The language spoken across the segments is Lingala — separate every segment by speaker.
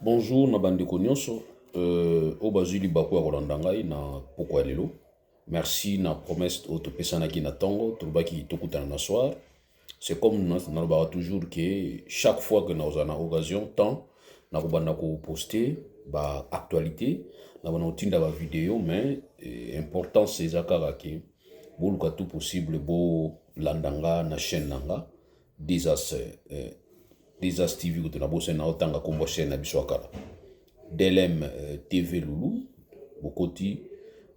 Speaker 1: Bonjour, na bande nyonso. Au bazuli bako ya kolanda ngai na poko ya lelo. Merci na promesse otopesanaki na tongo, tolobaki tokutana na soir. C'est comme nalobaka toujours que chaque fois que naoza na occasion, temps, nakobanda ko poster ba actualité, na bana otinda ba vidéo, mais importance ezakaka ke boluka tout possible bo landanga na chaîne nanga. Desas TV que tu as bossé na otanga kombo chaîne na biso akala. DLM TV Loulou, bokoti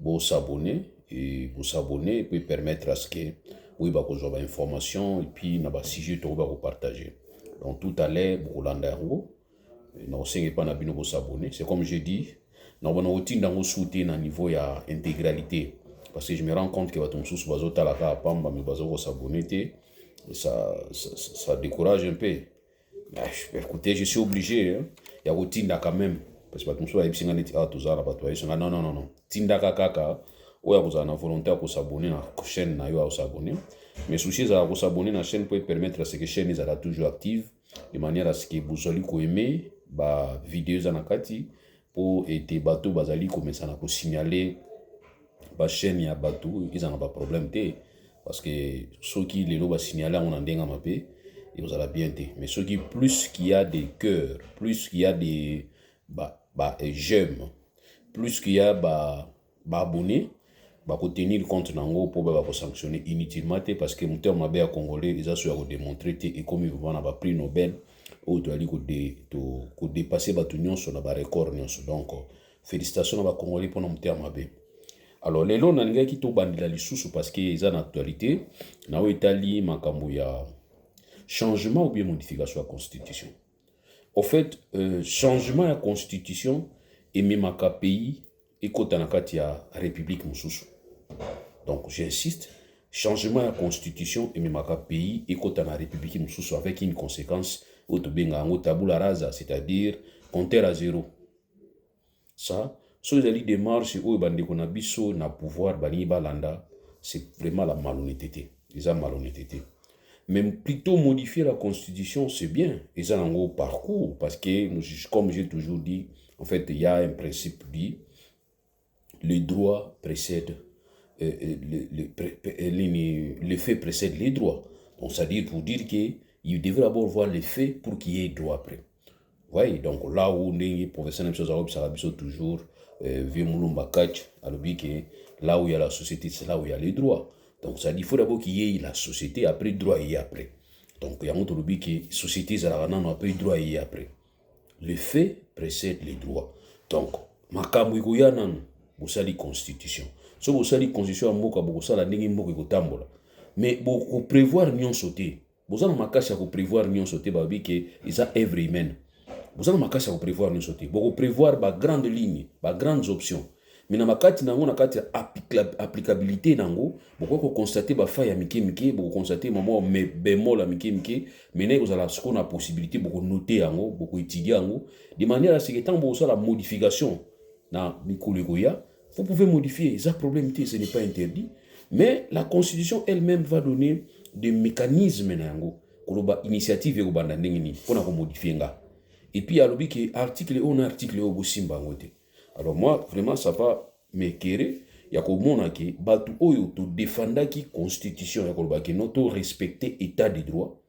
Speaker 1: bo s'abonner et vous s'abonner peut permettre à ce que oui ba ko zoba information et puis na ba sujet to ba ko partager. Donc tout à l'heure bo landa ngo na osengi pa na bino bo s'abonner, c'est comme j'ai dit, na bana otinda ngo souter na niveau ya intégralité parce que je me rends compte que bato mususu bazota la ka pamba mais bazo ko s'abonner té ça décourage un peu. Écoutez, je suis obligé. Hein. Il y a au Tinda quand même. Parce que je suis obligé de non, non, non, non. Tinda kaka. Ou ya vous en volonté à s'abonner à la chaîne, na yo à s'abonner. Mais souci à s'abonner à la chaîne peut permettre à ce que la chaîne soit toujours active. De manière à ce que vous allez aimer bah vidéos anakati pour être bateau bazali commencer à signaler ba chaîne ya bateau ils en ont pas problème té parce que ceux qui les loba signaler on en denga mapé et vous allez bien dire. Mais ce qui plus qu'il y a des cœurs, plus qu'il y a des j'aime, plus qu'il y a abonnés, pour tenir compte nango pour sanctionner inutilement parce que mon terme à congolais ils ont démontré et comme ils vont avoir prix Nobel ou tu as dit que dépasser batunion sur la record donc félicitations à congolais pour mon terme à alors les lots n'ont qui to bandila lisusu parce que ils ont actualité na Italie makambo ya changement ou bien modification à la constitution. Au fait, changement à la constitution et même à pays et quand on a la république mususu. Donc j'insiste, changement à la constitution et même à pays et quand on a la république mususu avec une conséquence au tabula rasa, c'est-à-dire compter à zéro. Ça, si vous avez des démarches où on a biso na pouvoir bani balanda, c'est vraiment la malhonnêteté. Ils ont malhonnêteté. Mais plutôt modifier la constitution, c'est bien. Et ça, en gros, parcours. Parce que, comme j'ai toujours dit, en fait, il y a un principe dit, les droits précèdent, les faits précèdent les droits. Donc, c'est-à-dire pour dire qu'il devrait d'abord voir les faits pour qu'il y ait droit après. Vous voyez, donc là où les professionnels sont toujours, là où il y a la société, c'est là où il y a les droits. Donc, ça dit, il faut d'abord qu'il y ait la société, après droit et après. Donc, il y a un autre lobby qui est société, après droit et après. Le fait précède les droits. Donc, makambo ya nan, vous savez constitution. Si vous savez constitution, vous savez la nengi moko kotambola. Mais vous prévoir nyon sauter. Vous avez makasi à prévoir nyon sauter, babi que ils a œuvre humaine. Vous avez makasi à prévoir nyon sauter. Vous prévoir ba grande ligne, ba grandes options. Mais na makati nango na kati applicabilité nango boko ko constater ba faille mike boko constater moment mais bémol mike mais né vous allez ce qu'on a possibilité boko noter yango boko étudier yango de manière à ce que tant boko la modification na mikolo goya vous pouvez modifier ça problème ce n'est pas interdit mais la constitution elle-même va donner des mécanismes nango koloba initiative ko banda ndenge ni pona ko modifier nga et puis alobi que article au bosimba ngote. Alors moi, vraiment, ça va m'éclairer. Il y a comme on a qui, batu oyo to défenda qui constitution, il y a comme qui non to respecter état de droit.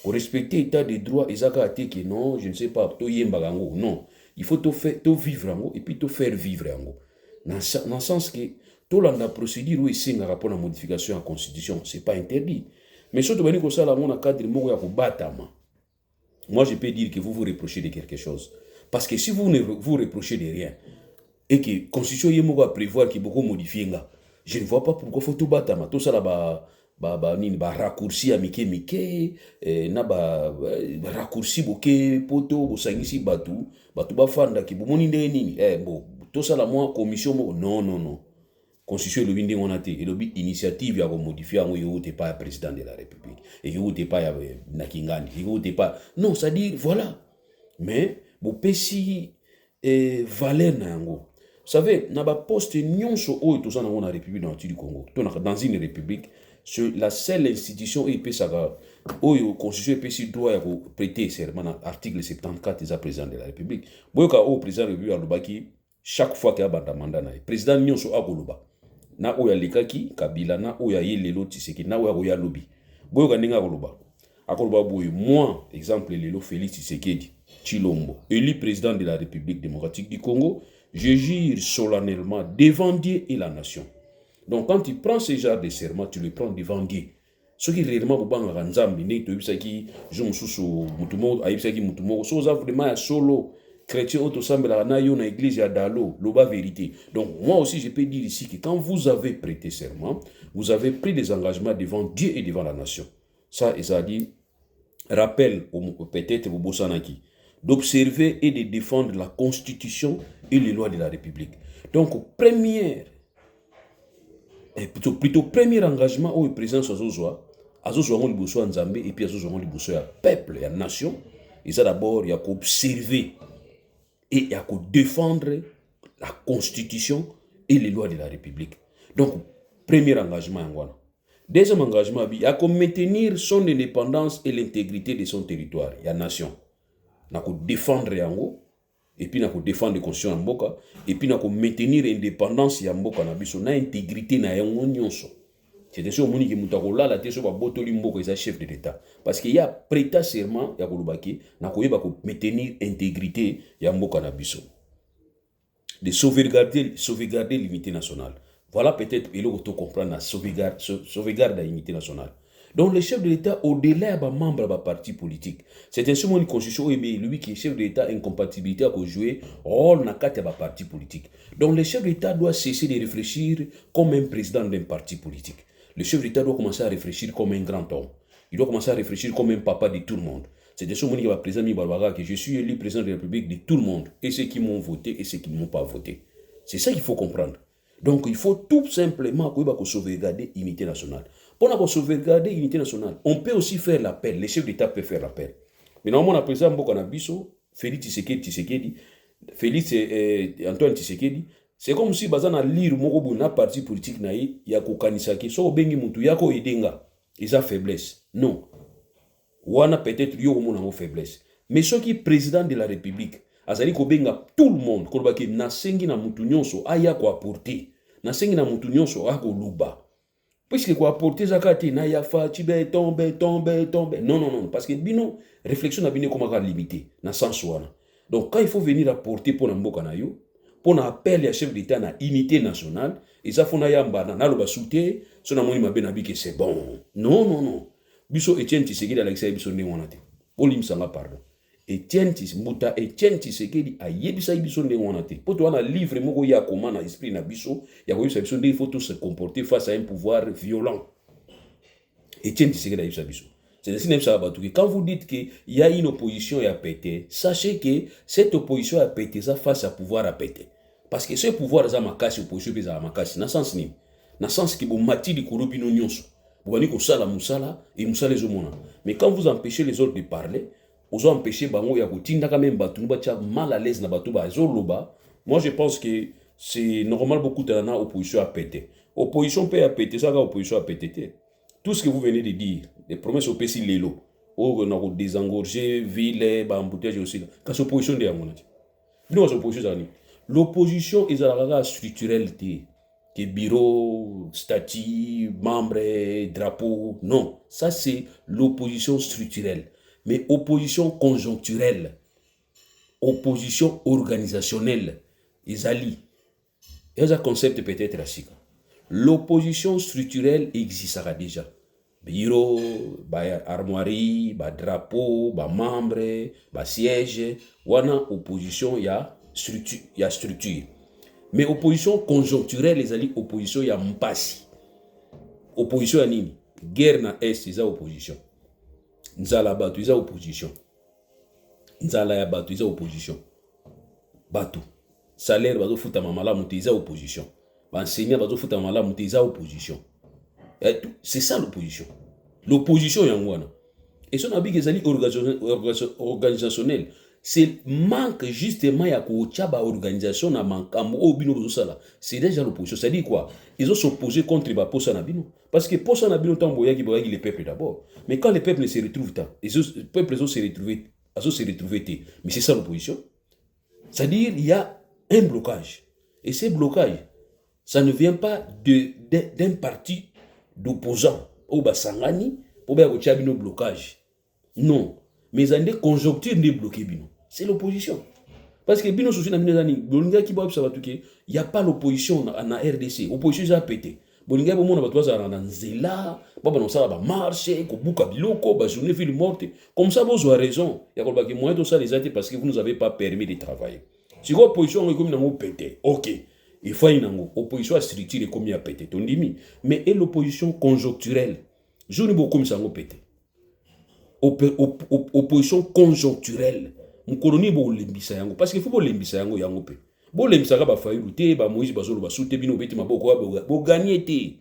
Speaker 1: Pour respecter état de droit, ils ont dit que non, je ne sais pas, to yembagango, non. Il faut to faire, to vivre ango et puis to faire vivre ango. Dans le sens que to la procédure où il signe rapport à modification à la constitution, c'est pas interdit. Mais surtout bani ko sala mon cadre moko ya ko batama. Moi, je peux dire que vous vous reprochez de quelque chose. Parce que si vous ne vous reprochez de rien, et que la constitution est à prévoir qu'il beaucoup modifier, je ne vois pas pourquoi il faut tout battre. Tout ça, raccourci à Mike, na raccourci boke poto, bosangisi batu bafanda ki bomoni ndenge nini. Bon, tout ça, la moi, commission, non, non, non. Constitution le bindi on a été, et le but initiative à modifier, on n'est pas président de la République, et on n'est pas Nakingani, et on n'est pas. Non, c'est-à-dire, voilà. Mais, bon, pesi, valeur nango. Vous savez, na ba poste nyonso oyo tout ça dans la République du Congo. Dans une république, c'est la seule institution où il peut oyo constitution epesi droit ya prêter serment na article 74 eza président de la république boyoka oyo président de la république alobaki chaque fois ke abanda mandat na ye président nyonso akoloba na oyo alekaki Kabila na oyo aye lelo Tshisekedi na oyo akoya lobi boyoka ndenge akoloba boyo moi exemple lelo Félix Tshisekedi Tshilombo élu président de la République démocratique du Congo, je jure solennellement devant Dieu et la nation. Donc quand tu prends ce genre de serment, tu le prends devant Dieu. Ce qui réellement bobanga nzambi ne to bisaki jomususu mutumo ayibisaki mutumo so za vraiment ya solo chrétien autosambela na yo na église ya dalo loba vérité. Donc moi aussi je peux dire ici que quand vous avez prêté serment, vous avez pris des engagements devant Dieu et devant la nation. Ça ça dit rappel peut-être bobosanaki d'observer et de défendre la constitution et les lois de la République. Donc premier engagement au président azozwa ngo liboso ya Nzambe et puis azozwa ngo liboso ya peuple ya nation, et ça d'abord il y a qu'observer et il y a que défendre la constitution et les lois de la République. Donc premier engagement yangwana. Deuxième engagement il y a que maintenir son indépendance et l'intégrité de son territoire, ya nation. Na ko défendre yango et puis na ko défendre la constitution ya mboka et puis na ko maintenir indépendance ya mboka na biso na intégrité na yango nyonso. C'est sûr moni ki mutako la te so ba botoli mboka isa chef de l'état parce qu'il y a prêté serment ya kolobaki na ko yeba ko maintenir intégrité ya mboka na biso. De sauvegarder l'unité nationale. Voilà peut-être il faut comprendre la sauvegarde de l'unité nationale. Donc le chef de l'État, au-delà des membres de parti politique, c'est un seul constitution, lui qui est chef de l'État, incompatibilité à jouer rôle dans le parti politique. Donc le chef de l'État doit cesser de réfléchir comme un président d'un parti politique. Le chef de l'État doit commencer à réfléchir comme un grand homme. Il doit commencer à réfléchir comme un papa de tout le monde. C'est un seul qui va présenter que je suis élu président de la République de tout le monde, et ceux qui m'ont voté et ceux qui ne m'ont pas voté. C'est ça qu'il faut comprendre. Donc il faut tout simplement sauvegarder l'unité nationale. Pour sauvegarder l'unité nationale, on peut aussi faire l'appel. Les chefs d'État peuvent faire l'appel. Mais normalement, le président Mbokanabiso, Félix Tshisekedi, Félix Antoine Tshisekedi, c'est comme si bazana lire moko na parti politique na ya ko kanisaki so bengi mutu yako edenga isa faiblesse. Non. Wana peut-être yo mona ngo faiblesse. Mais ceux qui président de la République azali ko benga tout le monde ko baki na sengi na mutu nyonso aya ko apporter. Na sengi na mutu nyonso ako luba. Puisque quoi apporter zakati na ya fa tibe tombe. Non, parce que bino réflexion na bino comment limiter na sens wana. Donc quand il faut venir apporter pour mboka na yo, pour appel ya chef d'État na unité nationale, et ça fona yamba na loba souté, so na moni mabe na bi que c'est bon. Non. Biso Etienne Tshisekedi Alexis biso ne wana te. Olim sanga pardon. Etienne Tshisekedi a yebisa biso ne wana te. Poto wana livre moko ya comment na esprit na biso, ya ko yebisa biso il faut tous se comporter face à un pouvoir violent. Etienne Tshisekedi a yebisa biso. C'est ainsi même ça que quand vous dites qu'il y a une opposition à péter, sachez que cette opposition à péter ça face à pouvoir à péter. Parce que ce pouvoir est à ma casse, opposition est à ma casse. Dans le sens ni, dans le sens que vous mati di korobi no nyonso. Vous allez ko sala musala et musala les homona. Mais quand vous empêchez les autres de parler, vous empêchez bango ya kotinda quand même batu ba mal à l'aise na batu ba zoloba. Moi je pense que c'est normal beaucoup de na opposition à péter. Opposition peut à péter ça, opposition à péter. Tout ce que vous venez de dire, les promesses au PC Lelo, on a désengorgé, ville, embouteillage aussi. Quand c'est l'opposition de Yamonati. Nous, l'opposition est à la structurelle, que bureau, statut, membres, drapeau. Non, ça c'est l'opposition structurelle. Mais opposition conjoncturelle, opposition organisationnelle, ils allient. Il y a un concept peut-être ainsi. L'opposition structurelle existera déjà. Bureau, armoirie, drapeau, membre, siège. Wana opposition, il y a structure. Mais opposition conjoncturelle, les alliés, opposition, il y a mpasi. Opposition à nini? Guerre na Est, il y a opposition. Nzala batu, il y a opposition. Nzala ya batu, il y a opposition. Batu. Salaire, batu, futa mamala, il y a opposition. Enseignant, batu, futa mamala, il y a opposition. C'est ça l'opposition. L'opposition, il y a et son habit organisationnel. c'est manque justement ya kochaba organisation na mankambo o bino bozosala. C'est déjà l'opposition. Ça dit quoi? Ils ont s'opposé contre ba posa na bino. Parce que posa na bino tambo yaki boyaki les peuples d'abord. Mais quand les peuples se retrouvent tant, les peuples se retrouver, mais c'est ça l'opposition. C'est-à-dire il y a un blocage. Et ce blocage, ça ne vient pas d'un parti d'opposants au Basangani pour bien bino blocage. Non. Mais il y a des conjonctures de bloquer bino. C'est l'opposition. Parce que bino souci na bino zani, bolinga ki ba observa tuke, il y a pas l'opposition na RDC. Opposition a pété. Bolinga bo mona batwa za na nzela, ba ba nosala ba marché, ko buka biloko, ba journée ville morte. Comme ça vous avez raison. Il y a ko ba ki moyen de ça les athées parce que vous nous avez pas permis de travailler. Si l'opposition est comme nango pété. OK. Il faut une opposition à structure comme il a pété. Tondimi. Mais et l'opposition conjoncturelle. Je ne sais pas ça a pété. Opposition conjoncturelle. Mon colonie bo lembisa yango parce que faut bo lembisa yango yango pe. Bo lembisa ka ba fayu te ba Moïse bazolo ba soute bino beti maboko bo gagner te.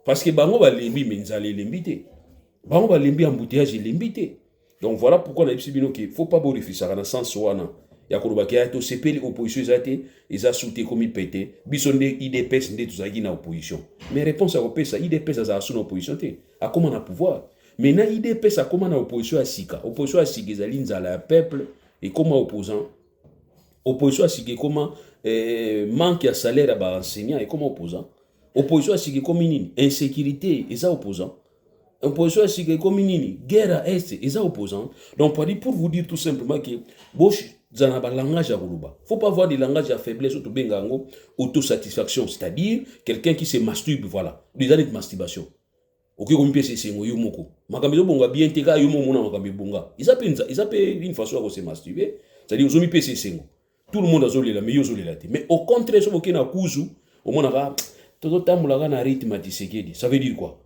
Speaker 1: Parce que bango ba lembi menzale lembi te. Bango ba lembi embouteillage lembi te. Donc voilà pourquoi na bisi bino que faut pas bo réfléchir na sens wana. Ya koloba ki ato sepeli opposition zate eza soute comme pété. Biso nde IDPS nde tuzaki na opposition. Mais réponse à opesa IDPS za sous opposition te. A comment na pouvoir? Maintenant, IDP, ça commence à opposition à Sika. Opposition à Sika, c'est à la peuple et comment opposant. Opposition à Sika, comment manque à salaire à enseignant et comment opposant. Opposition à Sika, comme une insécurité, et ça opposant. Opposition à Sika, comme une guerre à Est, et ça opposant. Donc, pour vous dire tout simplement que, dans un langage à Goulouba, il ne faut pas avoir des langages à faiblesse, autosatisfaction, c'est-à-dire quelqu'un qui se masturbe, voilà, des années de masturbation. Ok, comme pèse c'est moi yomoko. Makambizo bonga bien teka yomo mona makambi bonga. Ils appellent une façon à se masturber. C'est-à-dire aux omi pèse c'est tout le monde a zolé la mais yozolé la té. Mais au contraire, ce qui na kuzu, au mona ka toto tamula na rythme tisekedi. Ça veut dire quoi?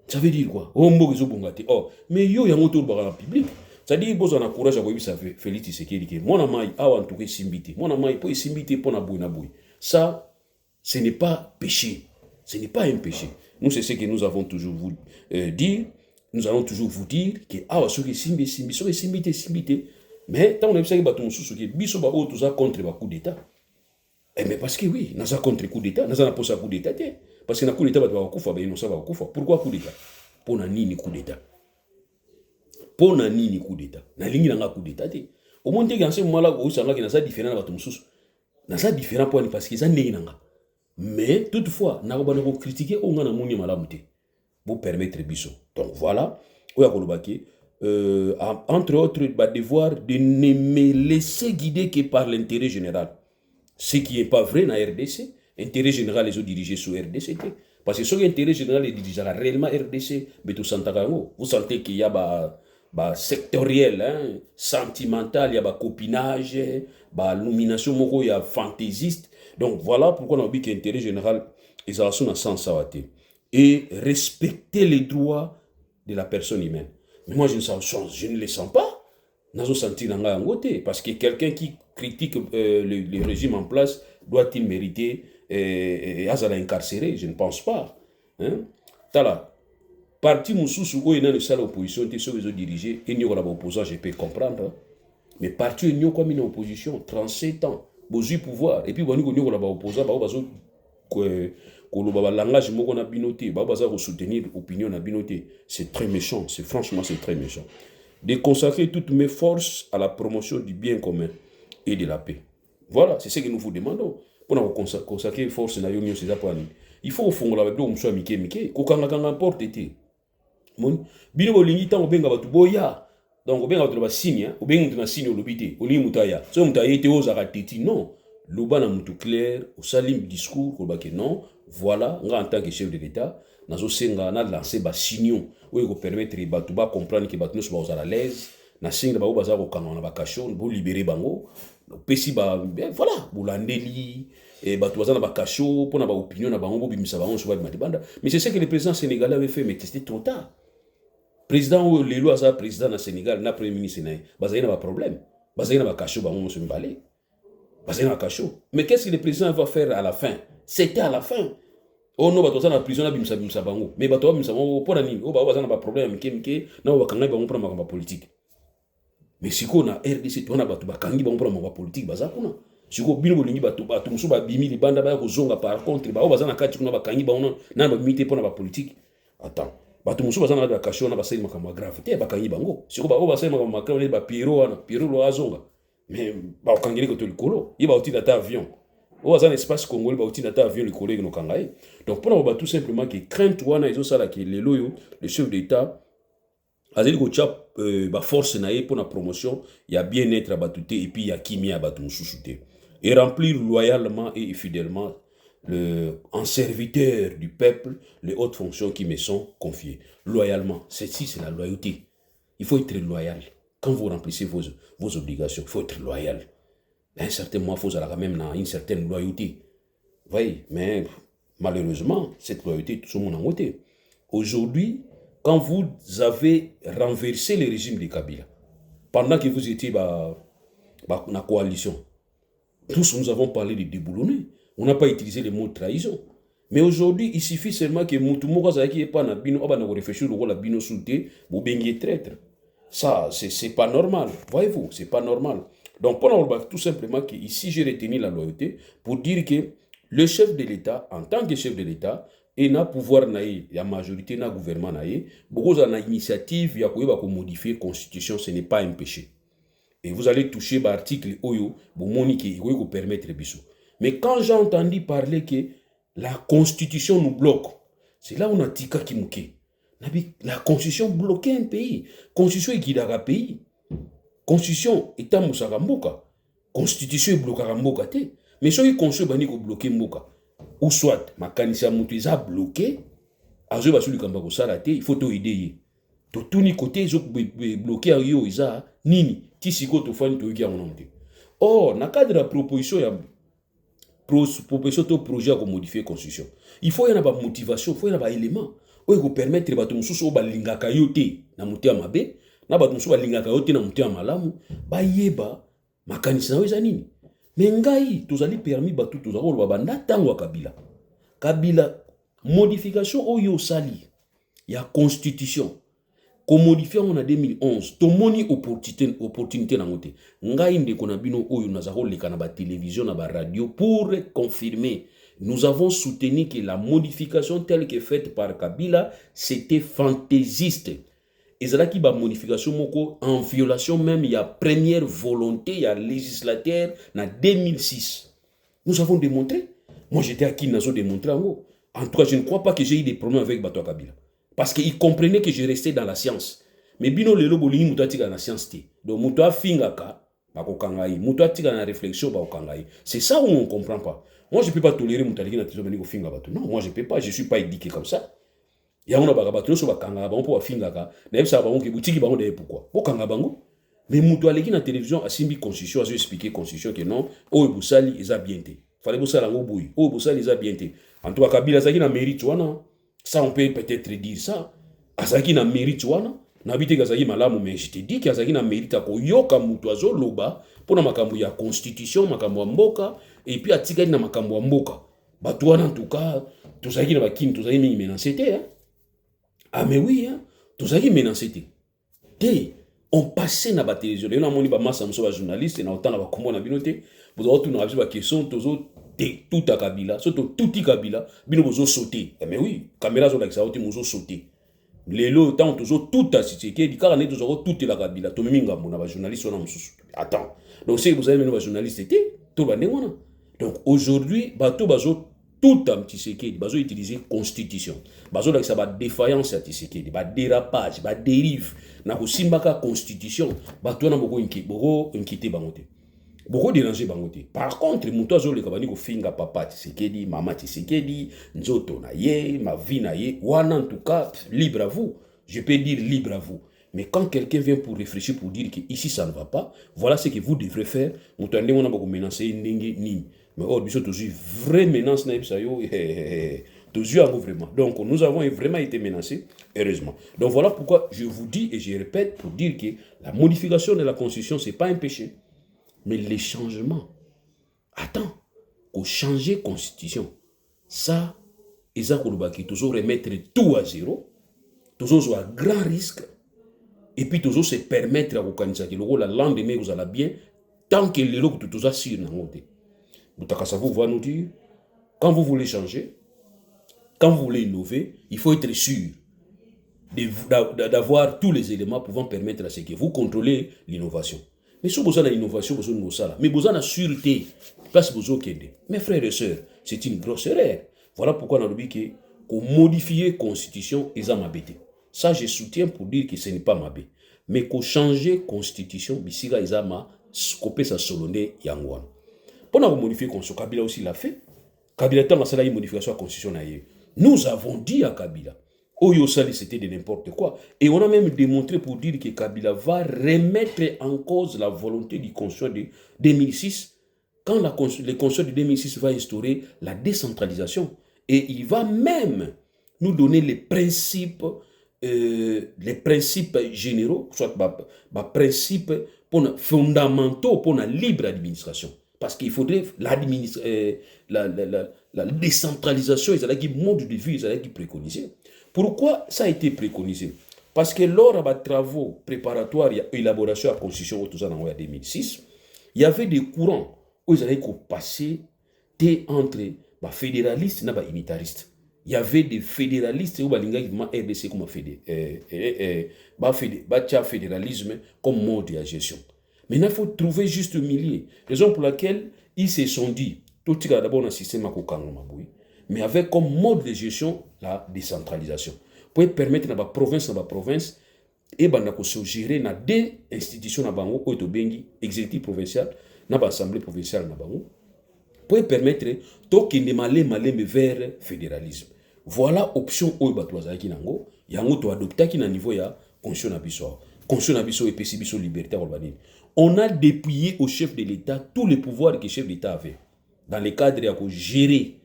Speaker 1: Ça veut dire quoi? O mbo zo bonga té. Oh, mais yo ya moto ba na public. C'est-à-dire bozo na courage à ça fait Félix Tisekedi que mona mai awa en tout cas simbité. Mona mai po simbité po na boui. Ça ce n'est pas péché. Ce n'est pas un péché. Nous, c'est ce que nous avons toujours vous dire. Nous allons toujours vous dire que ah, ce qui simbi, mais tant on a vu ça, que biso ba o tout contre le coup d'état. Eh mais parce que oui, nous avons contre coup d'état, nous avons pas coup d'état parce que na coup d'état ba kufa ba inosa ba kufa. Pourquoi coup d'état? Pour na nini coup d'état? Pour na nini coup d'état? Na lingi na coup d'état té. Au moins que en ce moment là, o sanga que na ça différent na ba mususu. Na ça différent pour parce que ça ndenge nanga. Mais toutefois, nous avons critiqué au moins na malamute pour permettre biso. Donc voilà, entre autres, devoir de ne me laisser guider que par l'intérêt général. Ce qui n'est pas vrai dans RDC. Intérêt général, les autres dirigés sur RDC. Parce que ce qui est intérêt général, les dirigés réellement RDC, mais tout vous sentez qu'il y a sectoriel, hein, sentimental, il y a copinage, illumination, il y a fantaisiste. Donc voilà pourquoi on a dit qu'intérêt général est à son sens sawaté. Et respecter les droits de la personne humaine. Mais moi je ne les sens pas. Nazo senti nanga ngoté parce que quelqu'un qui critique le régime en place doit-il mériter azala incarcéré? Je ne pense pas. Hein? Tala parti mususu o ina le sala opposition te so les diriger et n'y aura pas opposant, je peux comprendre. Hein? Mais parti n'y a comme une opposition 37 ans. Bozu pouvoir et puis boni ko la ba opposant ba bazo ko lo langage moko na binoté ba baza ko soutenir opinion na binoté. C'est très méchant, franchement c'est très méchant. De consacrer toutes mes forces à la promotion du bien commun et de la paix. Voilà, c'est ce que nous vous demandons. Pour nous consacrer force na yomi c'est ça pour nous. Il faut au fond la do mso mike ko kanga kanga porte té. Mon bino bolingi tango benga batu boya. Donc, bien quand on va signer, ou bien on a signé au lobité, au lit moutaya. Si on a été aux aratéti, non. L'oban a moutou clair, au salim discours, au baké non. Voilà, on en tant que chef de l'État, nous avons lancé des signaux qui permettent de comprendre que nous sommes à l'aise. Nous avons signé des signaux pour libérer bango. Voilà, pour l'andeli, et pour pour opinion, mais c'est ce que le président sénégalais avait fait, mais c'était trop tard. Président les lois ça président na Sénégal na premier ministre na bazayina ba problème bazayina ba cacho ba mo se mbalé bazayina ba cacho mais qu'est-ce que le président va faire à la fin? C'était à la fin. Oh non, bato na prison na bimsa bango mais bato bimsa bango pour nani oh ba bazana ba problème mike na ba kanga ba mo prendre ma politique mais siko na RDC to na bato bakangi bango mpona makambo politique baza kuna siko bino bolingi bato mosusu babimi libanda baya kozonga par contre bao baza na kati kuna bakangi bango na babimi te mpona bapolitique. Attends, bato mosusu baza na kati bakasho wana basali makambo grave te bakangi bango siko bao basali makambo grave bapiro wana piro lo azonga mais bakangeli koto likolo ye baotinda ata avion oyo aza na espace congolais baotinda ata avion likolo ekinokanga ye. Donc mpona koba tout simplement ke crainte wana ezosalaki lelo oyo le chef d'état azali kotia baforce na ye mpona promotion ya bien-être ya bato te epuis ya kimia ya bato mosusu te et remplir loyalement et fidèlement en serviteur du peuple les hautes fonctions qui me sont confiées. Loyalement, ceci c'est la loyauté. Il faut être loyal. Quand vous remplissez vos obligations, il faut être loyal. À un certain moment, il faut avoir même une certaine loyauté. Vous voyez, mais malheureusement, cette loyauté, tout le monde en côté. Aujourd'hui, quand vous avez renversé le régime de Kabila, pendant que vous étiez dans la coalition, tous nous avons parlé de déboulonner. On n'a pas utilisé le mot trahison. Mais aujourd'hui, il suffit seulement que Moutoumou Kazaki n'est pas na bino, aba na réfléchir au la bino souté, ou bengi traître. Ça, c'est pas normal. Voyez-vous, c'est pas normal. Donc, pendant tout simplement que ici, j'ai retenu la loyauté pour dire que le chef de l'État, en tant que chef de l'État, et na pouvoir naïe, la majorité na gouvernement naïe, beaucoup na initiative, ya ko modifier la constitution, ce n'est pas un péché. Et vous allez toucher l'article Oyo, pour monique, vous permettre biso. Mais quand j'ai entendu parler que la constitution nous bloque, c'est là où on a tika kimouké. La constitution bloquait un pays. Constitution est guidara pays. Constitution est à Moussaka Mboka. Constitution est bloquée à Mboka. Mais si vous constitution est bloqué Mboka, ou soit, ma canissa Moutiza bloqué, Azo Basou Kambako Sarate, il faut aider. Tout ni côté, ils ont bloqué à Yo Isa, Nini, Tissiko Tofani Togi à mon nom. Or, dans le cadre de la proposition, il y a proposition de projet à modifier la constitution. Il faut y avoir une motivation, il faut y avoir un élément. Il faut permettre que les gens soient lingaka yote na mutia mabe, na batu soient lingaka yote na mutia malamu, ba yeba makanisa weza nini. Mais ngai tozali permis batu tozako lo banda tango Kabila. Kabila modification oyo sali ya constitution. Ko modifier en 2011, to moni opportunité na ngote. Ngai ndeko na bino oyo nazako leka na ba télévision na ba radio pour confirmer. Nous avons soutenu que la modification telle que faite par Kabila, c'était fantaisiste. Et c'est là qu'il y a une modification en violation même, il y a première volonté, il y a législateur en 2006. Nous avons démontré. Moi, j'étais à Kinazo démontrer en gros. En tout cas, je ne crois pas que j'ai eu des problèmes avec Bato Kabila. Parce qu'il comprenait que je restais dans la science. Mais bino lelo bolingi muto atika na science te. Donc muto afingaka bako kangai, muto atika na réflexion bako kangai. C'est ça où on comprend pas. Moi je peux pas tolérer muto aliki na tizo beniko finga bato. Non, moi je peux pas, je suis pas éduqué comme ça. Ya ona baka bato so bakanga bango po afingaka. Na yebisa bango ke butiki bango de pourquoi. Ko kanga bango. Mais muto aliki na télévision asimbi constitution, a expliquer constitution que non, o busali eza bien te. Fallait busala ngo boui. O busali eza bien te. En tout cas Kabila zaki na mérite wana. Ça, on peut peut-être dire ça. Azaki na mérite wana. Nabite kazaki malamu, mais je te dis qu'Azaki na mérite ako yoka mutuazo loba pour na makambo ya constitution, makambo ya mboka, et puis atikali na makambo ya mboka. Batu wana en tout cas, tozaki na bakini, tozaki mingi menacé te, hein. Ah mais oui, hein. Tozaki menacé te. Te, on passait na ba télévision. Là, on a ba massa muso ba journaliste, na autant na ba kombo na binote. Vous avez tout na ba question, tozo tout à Kabila, surtout tout i Kabila, bino bozo sauter. Mais oui, caméra zo like ça, oti muzo sauter. Les lots tant toujours tout à Tshisekedi, dit car on est toujours tout la Kabila, to minga mona ba journaliste on a mususu. Attends. Donc c'est vous avez même ba journaliste était tout ba ndengona. Donc aujourd'hui, bato bazo tout à Tshisekedi, bazo utiliser constitution. Bazo like ça ba défaillance à Tshisekedi, ba dérapage, ba dérive na ko simbaka constitution, bato na boko inquiété bangote. Beaucoup déranger bangote. Par contre, muto azo le kabani ko finga papa Tshisekedi, mama Tshisekedi, nzoto na ye, ma vie na ye, wana en tout cas, libre à vous. Je peux dire libre à vous. Mais quand quelqu'un vient pour réfléchir, pour dire que ici ça ne va pas, voilà ce que vous devrez faire. Muto ande on a beaucoup menacé ndenge ni. Mais oh, biso toujours vraie menace na ebisa yo. Toujours vraiment. Donc nous avons vraiment été menacés, heureusement. Donc voilà pourquoi je vous dis et je répète pour dire que la modification de la constitution c'est pas un péché. Mais les changements, attends, qu'on change la constitution, ça, ils ont toujours remettre tout à zéro, toujours à grand risque, et puis toujours se permettre à organiser que le lendemain vous allez bien tant que le lot tout ça sur n'angote. Vous va nous dire quand vous voulez changer, quand vous voulez innover, il faut être sûr d'avoir tous les éléments pouvant permettre à ce que vous contrôlez l'innovation. Mais si vous avez l'innovation, vous avez une ça, mais vous avez la sûreté, parce que vous avez mes frères et sœurs, c'est une grosse erreur. Voilà pourquoi on a dit que modifier la constitution est ma bête. Ça, je soutiens pour dire que ce n'est pas ma bête. Mais qu'on changer la constitution, bisiga est ma scopé sa solonné yangwan. Pendant que modifier la constitution, Kabila aussi l'a fait. Kabila tant que une modification de la constitution. Nous avons dit à Kabila, Oyo Sali c'était de n'importe quoi. Et on a même démontré pour dire que Kabila va remettre en cause la volonté du Constitution de 2006 quand le Constitution de 2006 va instaurer la décentralisation. Et il va même nous donner les principes généraux, soit les principes fondamentaux pour la libre administration. Parce qu'il faudrait la décentralisation, ils allaient qui mode de vie, ils allaient qui préconiser. Pourquoi ça a été préconisé? Parce que lors des travaux préparatoires et élaboration de la Constitution en 2006, il y avait des courants où ils allaient passer entre les fédéralistes et les unitaristes. Il y avait des fédéralistes où les RDC comme fédéralisme comme mode de gestion. Maintenant, il faut trouver juste le milieu. Raison pour laquelle ils se sont dit, tout le monde d'abord un système à mais avec comme mode de gestion la décentralisation. Pour permettre à la province et se gérer dans deux institutions na bango ko to bengi exécutif provincial na assemblée provinciale na bango pour permettre to kende malé vers fédéralisme. Voilà option oyo bato bazaki nango yango to adopter ki na niveau ya constitution na biso. Constitution na biso et biso liberté urbaine. On a dépouillé au chef de l'État tous les pouvoirs que le chef de l'État avait dans le cadre de gérer.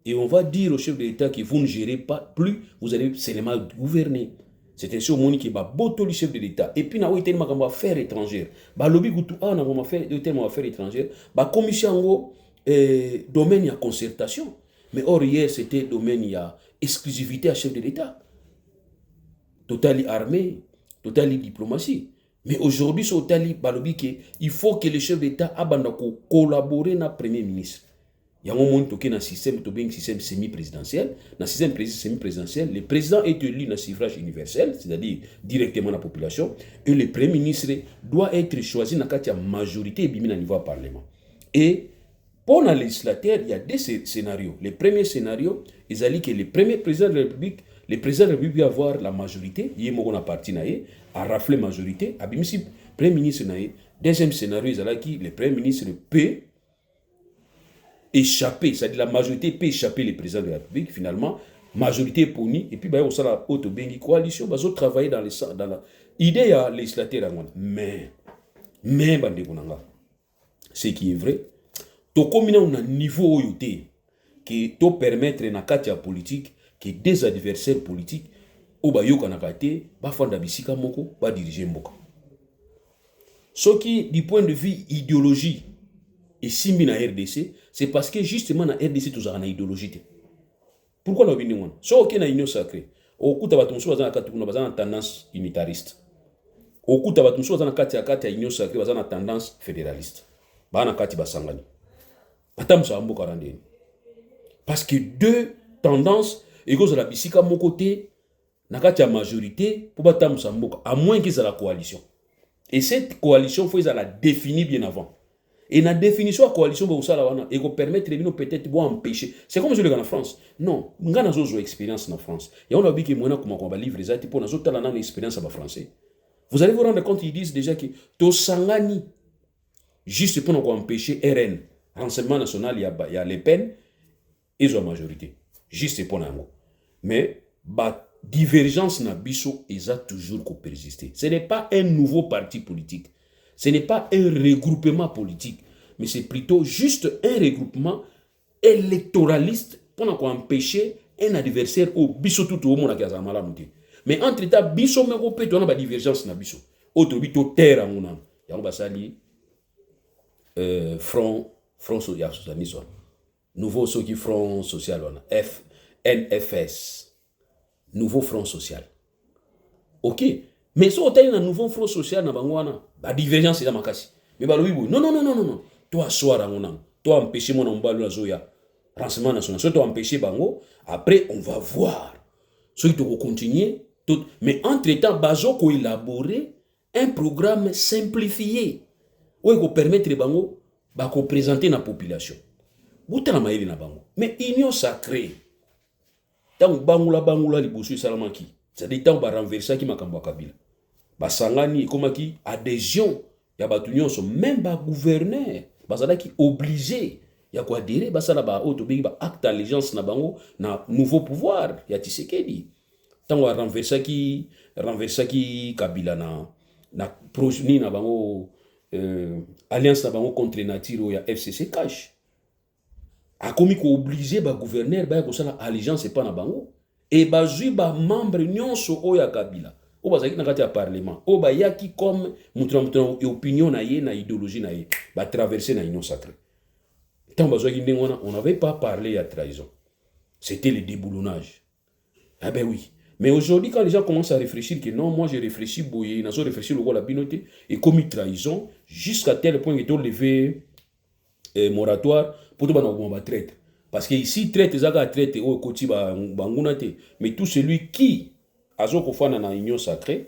Speaker 1: Et on va dire au chef de l'État que vous ne gérez pas plus, vous allez seulement gouverner. C'est ainsi au monde qui va botter le chef de l'État. Et puis, nous avons affaires étrangères. Le lobby nous avons affaires étrangères. La commission domaine de concertation. Mais or, hier, c'était domaine de exclusivité à chef de l'État. Total armée, total diplomatie. Mais aujourd'hui, il faut que le chef d'État collaborer avec le Premier ministre. Il y a un moment où un système semi-présidentiel. Dans le système semi-présidentiel, le président est élu dans le suffrage universel, c'est-à-dire directement la population, et le Premier ministre doit être choisi dans la majorité au niveau du Parlement. Et pour la législature, il y a deux scénarios. Le premier scénario, ils ont dit que le premier président de la République, va avoir la majorité, il y a parti à rafler la majorité, à le Premier ministre. Deuxième scénario, ils ont dit que le Premier ministre peut échapper, c'est-à-dire la majorité peut échapper le président de la République, finalement, majorité poni, et puis on s'en a auto bengi coalition, on travailler dans la idée à législateur. Mais, ce qui est vrai, to comme on a un niveau qui te permettre na kati politique que des adversaires politiques au bayoka na kate ba fanda bisika moko ba diriger mboka. Ce qui du point de vue idéologie et simbi na RDC, c'est parce que justement na RDC tout ça na idéologie. Pourquoi na bini wana? So ok na union sacrée. Okuta batumso bazana kati kuna bazana tendance unitariste. Okuta batumso bazana kati ya union sacrée bazana tendance fédéraliste. Bana kati basangani. Batamsa mboka randeni. Parce que deux tendances égaux à la bisika mon côté na kati ya majorité pour batamsa mboka à moins qu'ils aient la coalition. Et cette coalition faut la définir bien avant. Et la définition de la coalition, et permettre peut-être de empêcher. C'est comme je le dis en France. Non, nous avons une expérience en France. Et on a dit que nous avons livre les pour nous avons une expérience en français. Vous allez vous rendre compte, ils disent déjà que Tosangani, juste pour nous empêcher RN, Renseignement National, il y a les peines, ils ont la majorité. Juste pour nous. Mais, la divergence na biso, ils ont toujours persisté. Ce n'est pas un nouveau parti politique. Ce n'est pas un regroupement politique, mais c'est plutôt juste un regroupement électoraliste pour empêcher un adversaire au biso tout au monde qui a mal. Mais entre temps, biso me repète on a une divergence na biso. Autre bito terre en on a basali front social nouveau ce qui front social NFS nouveau front social. OK.
Speaker 2: Mais si on a un nouveau front social na bangwana, ba divergence eza makasi. Mais ba lobi non non non non non. Toi soir ngona. Toi empêcher mon mbalo na zoya. Renseignement national. Soit toi empêcher bango, après on va voir. Ceux qui doivent continuer tout. Mais entre-temps bazo ko élaborer un programme simplifié. Où il permettre bango ba ko présenter na population. Boutana maïli na bango. Mais union sacrée. Tant bangula libosu salamaki. C'est-à-dire tant ba renverser qui makambo Kabila. Basangani komaki adhésion ya batu nyonso même ba gouverneur bazala ki obligé ya ko adhérer basala ba auto bengi ba acte d'allégeance na bango na nouveau pouvoir ya Tshisekedi tango renverser ki Kabila na projet na bango alliance na bango contre nature ya FCC cash akomi ko obligé ba gouverneur ba ko sala allégeance pas na bango et bazui ba membre nyonso oya Kabila o bazaki na kati ya parlement o ba yaki comme mutra opinion na ye na idéologie na ye ba traverser na union sacrée tant bazaki ndengona on n'avait pas parlé à trahison, c'était le déboulonnage. Ah ben oui, mais aujourd'hui quand les gens commencent à réfléchir que non, moi j'ai réfléchi boye na so réfléchir le rôle la binoté et commis trahison jusqu'à tel point qu'ils ont levé moratoire pour tout ba traite parce que ici traite zaka traite o koti ba ngunate mais tout celui qui azo kofana na union sacrée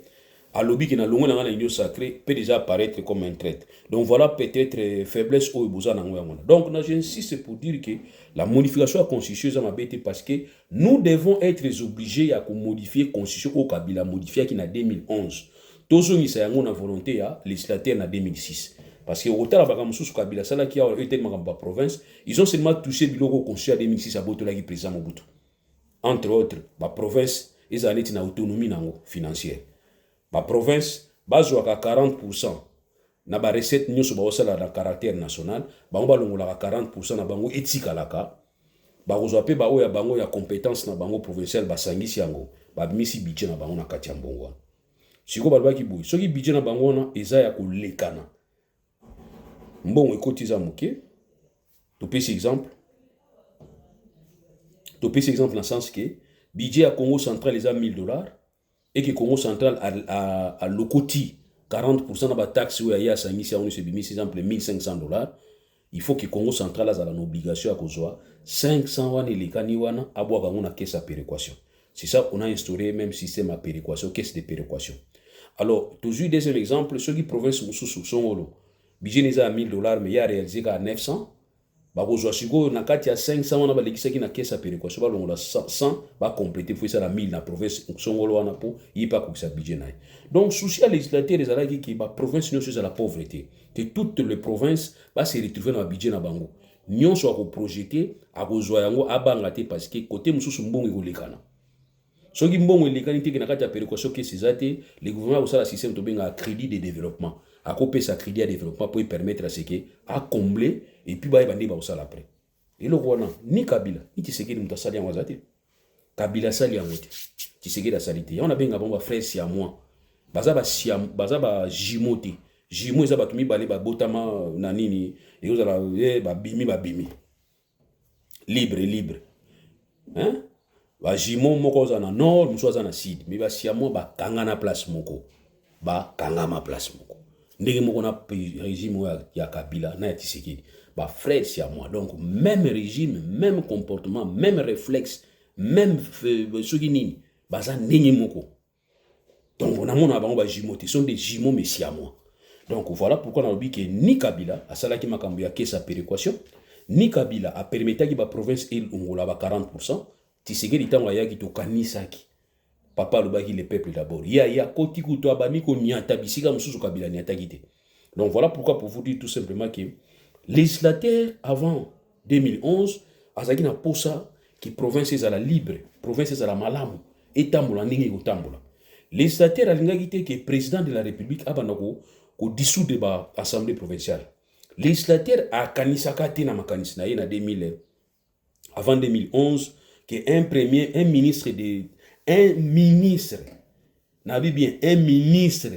Speaker 2: à lobby qui na longo na union sacrée peut déjà apparaître comme un traître. Donc voilà peut-être faiblesse au boza na ngona. Donc j'insiste pour dire que la modification constitutionnelle m'a bête parce que nous devons être obligés à modifier constitution au Kabila modifié qui na 2011. Tozo ni sa ngona volonté ya législateur na 2006. Parce que autant la bakamusu Kabila sala qui a été ma province, ils ont seulement touché biloko constitution à 2006 à Botola qui président Mobutu. Entre autres, la province ils ont une autonomie financière. La province, bazouaka 40% na ba recette nyoso ba osala na caractère national, ba ngba longola 40% na bango etikalaka. Ba kozwa pe ba oya bango ya compétence na bango provincial ba sangisi yango, ba misi budget na bango na kati ya mbongo. Siko balba ki boy, soki budget na bango na eza ya kolekana. Mbongo ekotiza moke. To pesi exemple dans le sens que budget à Congo central les a $1000 et que Congo central a lokoti 40% de la taxe où il y a 1500$, il faut que Congo central a une obligation à cause 500 les kaniwana à boire une caisse à péréquation. C'est ça qu'on a instauré même système à péréquation, caisse de péréquation. Alors, toujours deuxième exemple, ceux qui province Moussou sont budget n'est à $1000 mais il y a réalisé qu'à 900. Bakozwa siko na kati ya 500 wana balekisaki na caisse à péréquation balongola 100 ba compléter faut ça la 1000 na province songolo wana po yipa ko sa budget na. Donc souci législateur les alaki ki ba province nyonso za la pauvreté que toutes les provinces ba se retrouver na budget na bango nyonso ko projeter akozwa yango abanga te parce que côté mususu mbongo ekolekana soki mbongo elekani te na kati ya péréquation que c'est le gouvernement a un système to benga crédit de développement à couper sa crédit à développement pour permettre à ce que à combler et puis bah bandi ba osala après et le roi ni Kabila ni Tshisekedi mutasali ya wazate Kabila sali ya mote Tshisekedi a salité on a benga bomba frère si à moi baza ba jimote jimo eza batumi balé ba botama na nini et vous allez ba bimi libre hein ba jimo moko za na nord muso za na sud mais ba siamo ba kanga na place moko ba kanga ma place moko ndenge moko na régime ya Kabila na ya Tshisekedi ba frère si à moi donc même régime même comportement même réflexe même soki nini baza ndenge moko donc on a mon bango ba jimote sont des jumeaux mais si à moi donc voilà pourquoi on a dit que ni Kabila a salaki makambo ya caisse à péréquation ni Kabila a permetaki ba province il ongola ba 40%. Tshisekedi tango yaki to kanisaki papa lobaki le peuple d'abord ya koti kuto abami ko nyata bisika mususu Kabila nyata kite. Donc voilà pourquoi pour vous dire tout simplement que législateur avant 2011 azaki na posa qui province à la libre province à la malamu etambola ndenge ko tambola législateur alingaki te que président de la république abanako ko dissoudre ba assemblée provinciale législateur a kanisaka te na makanisi na ye na 2000 avant 2011 que un ministre n'avait bien un ministre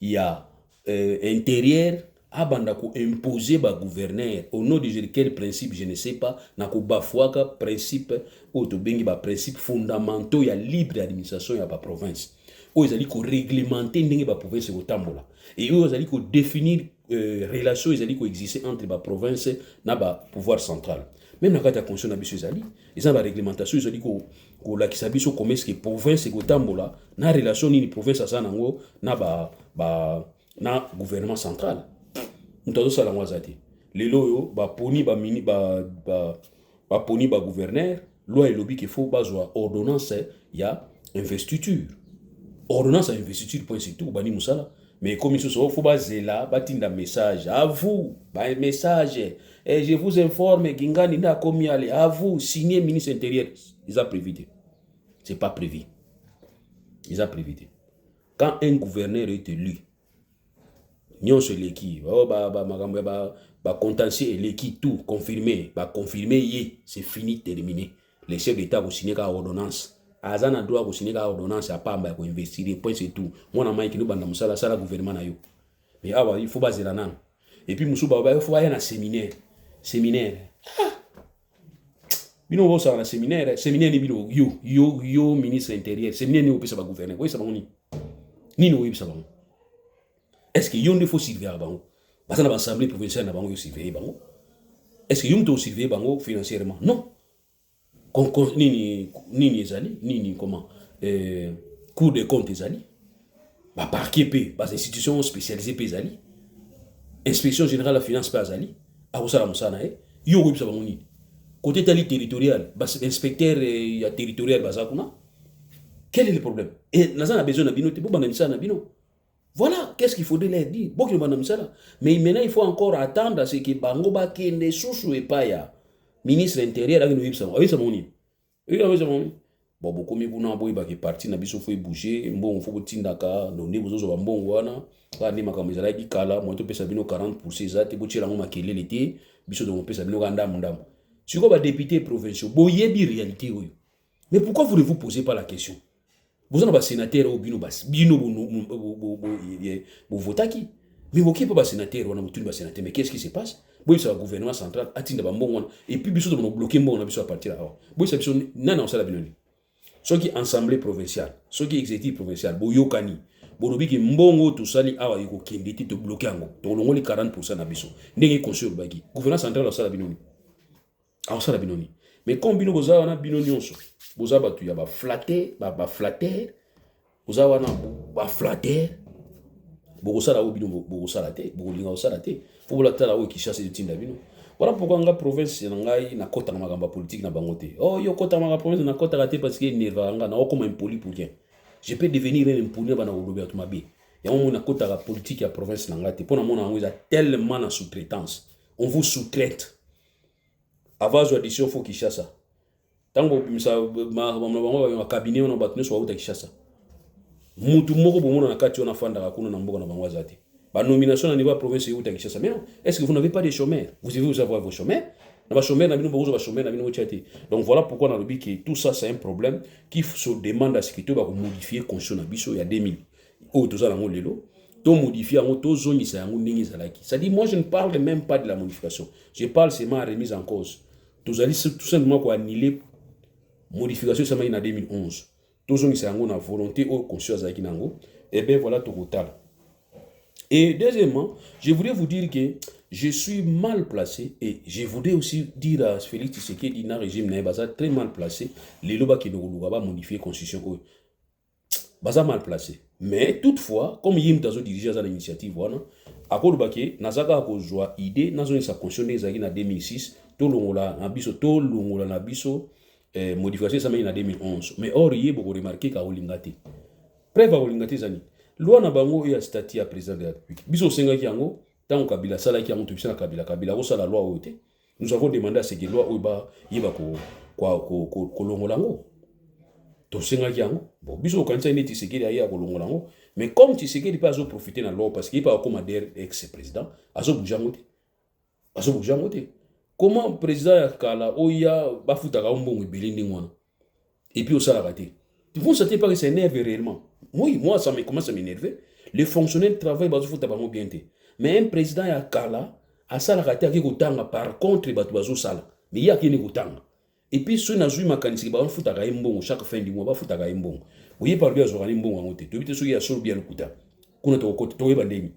Speaker 2: il y a intérieur abanda ko imposer ba gouverneur au nom de quel principe je ne sais pas na ko bafouaka principe auto bengi ba principe fondamentaux ya libre administration ya ba province ils allaient réglementer la province au tambola et eux ils allaient définir relations ils allaient exister entre la province et le pouvoir central. Même dans la constitution ils ont la réglementation ils allaient la qui s'habille sur comment est-ce que province au tambola na relation ni province à ça na gouvernement central. Nous ça la moisati les loyo ba poni ba mini ba poni ba gouverneur loi et lobby qu'il faut bazwa ordonnance ya investiture ordonnance à investiture point c'est tout bani musala mais comme il faut bazela batinda message à vous ba message et je vous informe gingani na komi aller à vous signer ministre intérieur ils ont prévu c'est pas prévu ils ont prévu quand un gouverneur est élu nyonso l'équipe contentieux l'équipe tout confirmé c'est fini terminé les chefs d'état vont signer la ordonnance azana droit vont signer la ordonnance à pas pour investir point c'est tout moi na maiki no banda musala sala gouvernement na yo mais awa il faut baser la nan et puis musuba il faut aller na séminaire bino bo sa na séminaire ni bino yo ministre intérieur séminaire ni opesa ba gouverneur oui ça ba ni no oui ça ba est-ce que yon faut surveiller bango parce que l'assemblée provinciale na bango yo surveiller bango est-ce que yon to surveiller bango financièrement non nini ezali nini comment cour des comptes ezali ba parquet pe ba institutions spécialisées pe ezali inspection générale de la finance pe ezali a osala musana yo websa bango nini côté tali territorial ba inspecteur ya territorial bazakuna quel est le problème et nazana besoin na bino te bo banamisa na bino. Voilà, qu'est-ce qu'il faudrait leur dire. Mais maintenant, il faut encore attendre à ce que Bango Bakende Soussou et Paya, ministre intérieur, avec nous, oui, ça m'a bon, beaucoup mieux qu'on a beau y parti, n'a pas fait bouger, bon, faut que tindaka, donner vos autres bon wana, pas des macamizala qui kala, moi, tu peux savoir 40% ça, tu peux tirer la makele l'été, biso de mon pèse à gandam. Si vous êtes député provincial, boyez bien réalité, oui. Mais pourquoi voulez-vous poser pas la question? Vous avez un sénateur au bino votaki mais vous qui pas sénateur on a mutu sénateur mais qu'est-ce qui se passe boy ça gouvernement central atinda ba mbongo et puis biso de bloquer mbongo na biso à partir là boy ça biso nana on sala binoni ceux qui assemblée provinciale ceux qui exécutif provincial boyokani bolobi ki mbongo to sali awa yiko kenditi to bloquer ngo to longoli 40% na biso ndenge conseil baki gouvernement central on sala binoni on sala binoni mais comme bino boza wana bino nyonso boza batu ya ba flatter boza wana ba flatter bokosala o bino bokosala te bokolinga osala te fo bolatala o kishasa etinda bino voilà pourquoi nga province na ngai na kota na magamba politique na bango te oh yo kota na province na kota te parce que nerva nga na okoma impoli pour rien je peux devenir un impoli bana olobi atumabe ya mo na kota la politique ya province na ngate pona mona ngo za tellement na sous-traitance on vous sous-traite avant audition faut kishasa tango bimisa ma cabinet on batne so uta kishasa mutu moko bomona na kati on fanda kuna na mboka na bango zate ba nomination na niveau province uta kishasa mais est-ce que vous n'avez pas des chômeurs vous devez avoir vos chômeurs na ba chômeurs na bino bozo ba chômeurs na bino chati donc voilà pourquoi on a dit que tout ça c'est un problème qui se demande à ce que tu va modifier constitution na biso ya 2000 o to za ngo lelo to modifier ngo to zongisa yango ndingi zalaki ça dit moi je ne parle même pas de la modification je parle seulement de remise en cause tout simplement quoi annuler modification ça m'a en 2011 tous ont ça na volonté au conscience avec nango et ben voilà tout total. Et deuxièmement je voudrais vous dire que je suis mal placé et je voudrais aussi dire à Félix Tshisekedi na régime na baza très mal placé les loba qui nous va modifier constitution baza mal placé mais toutefois comme yim tazo diriger za l'initiative wana akoloba ke nazaka ko joie idée nazo sa constitution des na 2006 to longola na biso modification ça m'a en 2011 mais or yé beaucoup remarqué ka olingati preuve olingati zani loi na bango ya statut ya président de la République biso senga ki yango tant Kabila sala ki yango tubisa na Kabila ko sala loi ote nous avons demandé à ce que loi oba yeba ko longola ngo to senga ki yango bon biso kanisa ni Tshisekedi ya ko longola ngo mais comme Tshisekedi pas zo profiter na loi parce qu'il pas comme ex-président azo boujangote comment président ya kala oya bafuta ka mbongo belindi ngwana et puis au salarié vous sentez pas que ça énerve réellement moi ça me commence à m'énerver les fonctionnaires travaillent bazo futa bango bien té mais un président ya kala a salarié ki kotanga par contre batu bazo sala mais ya ki ni kotanga et puis ceux na zui makanisi ba futa ka mbongo chaque fin du mois ba futa ka mbongo oye par bien azwaka mbongo yango te toyebi te soki asolo bien lokuta kuna tokoyeba ndenge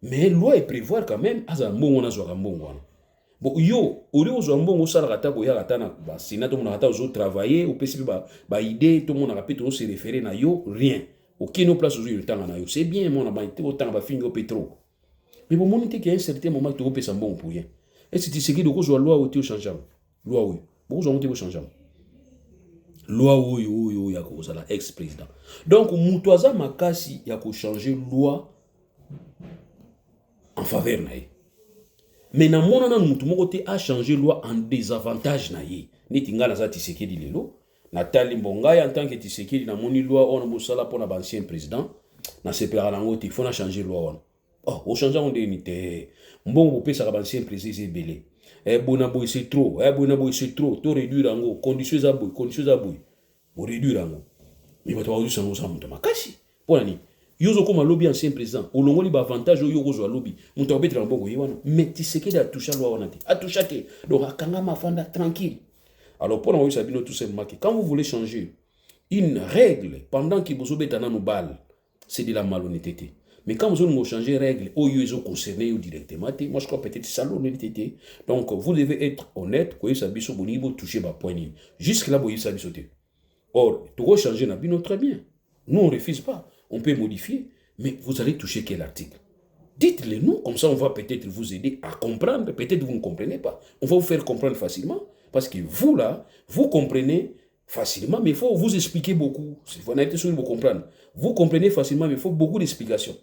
Speaker 2: mais loi prévoir quand même azala mbongo wana azwaka mbongo wana bon yo oli ozwa mbongo osalaka ta koyaka ta na basena tomonaka ta ozotravaille opesi mpe baide tomonaka mpe tozose référé na yo rien okende place ozoyo ntanga na yo c'est bien mona te otanga bafingi yo mpe trop mais bomoni te qu'à un certain moment tokopesa mbongo pour rien est-ce que Tshisekedi okozwa loi oyo te ochangeama loi oyo bokozwa ngo te bochangeama loi oyo ya kozala ex-président donc moto aza makasi ya kochanger loi en faveur na ye mais namona nanu mutu moko te a changer loi en désavantage na ye neti nga naza Tshisekedi lelo natali mbongai en tant que Tshisekedi namoni loi oyo na bosala mpona baancien président nasepelaka nango te faut na changer loi wana ochange yango ndeni te mbongo bopesaka baancien président ebele bona boye c'est trop bona boye c'est trop to réduire yango condition eza boye oréduire yango mais bato bakozwisa yango oza moto makasi mpona nini yo ozokoma lobi ancien président olongoli baavantage oyo okozwa lobi moto akobetela mbongo ye wana mais Tshisekedi atusha loi wana te atusha te donc akangama afanda tranquille alors mpona koyebisa bino tout simplement que quand vous voulez changer une règle pendant que bozobeta nano balle c'est de la malhonnêteté mais quand vous allez changer règle oyo ezo concerner directement moi je crois peut-être ça l'honnêteté donc vous devez être honnête koyebisa biso bolingi botoucher bapoint nini jusque là boyebisa biso te or tokochanger na bino très bien nous on refuse pas on peut modifier, mais vous allez toucher quel article? Dites-le nous, comme ça on va peut-être vous aider à comprendre, peut-être vous ne comprenez pas. On va vous faire comprendre facilement, parce que vous là, vous comprenez facilement, mais il faut vous expliquer beaucoup. Si vous n'êtes sûr de vous comprendre, vous comprenez facilement, mais il faut beaucoup d'explications.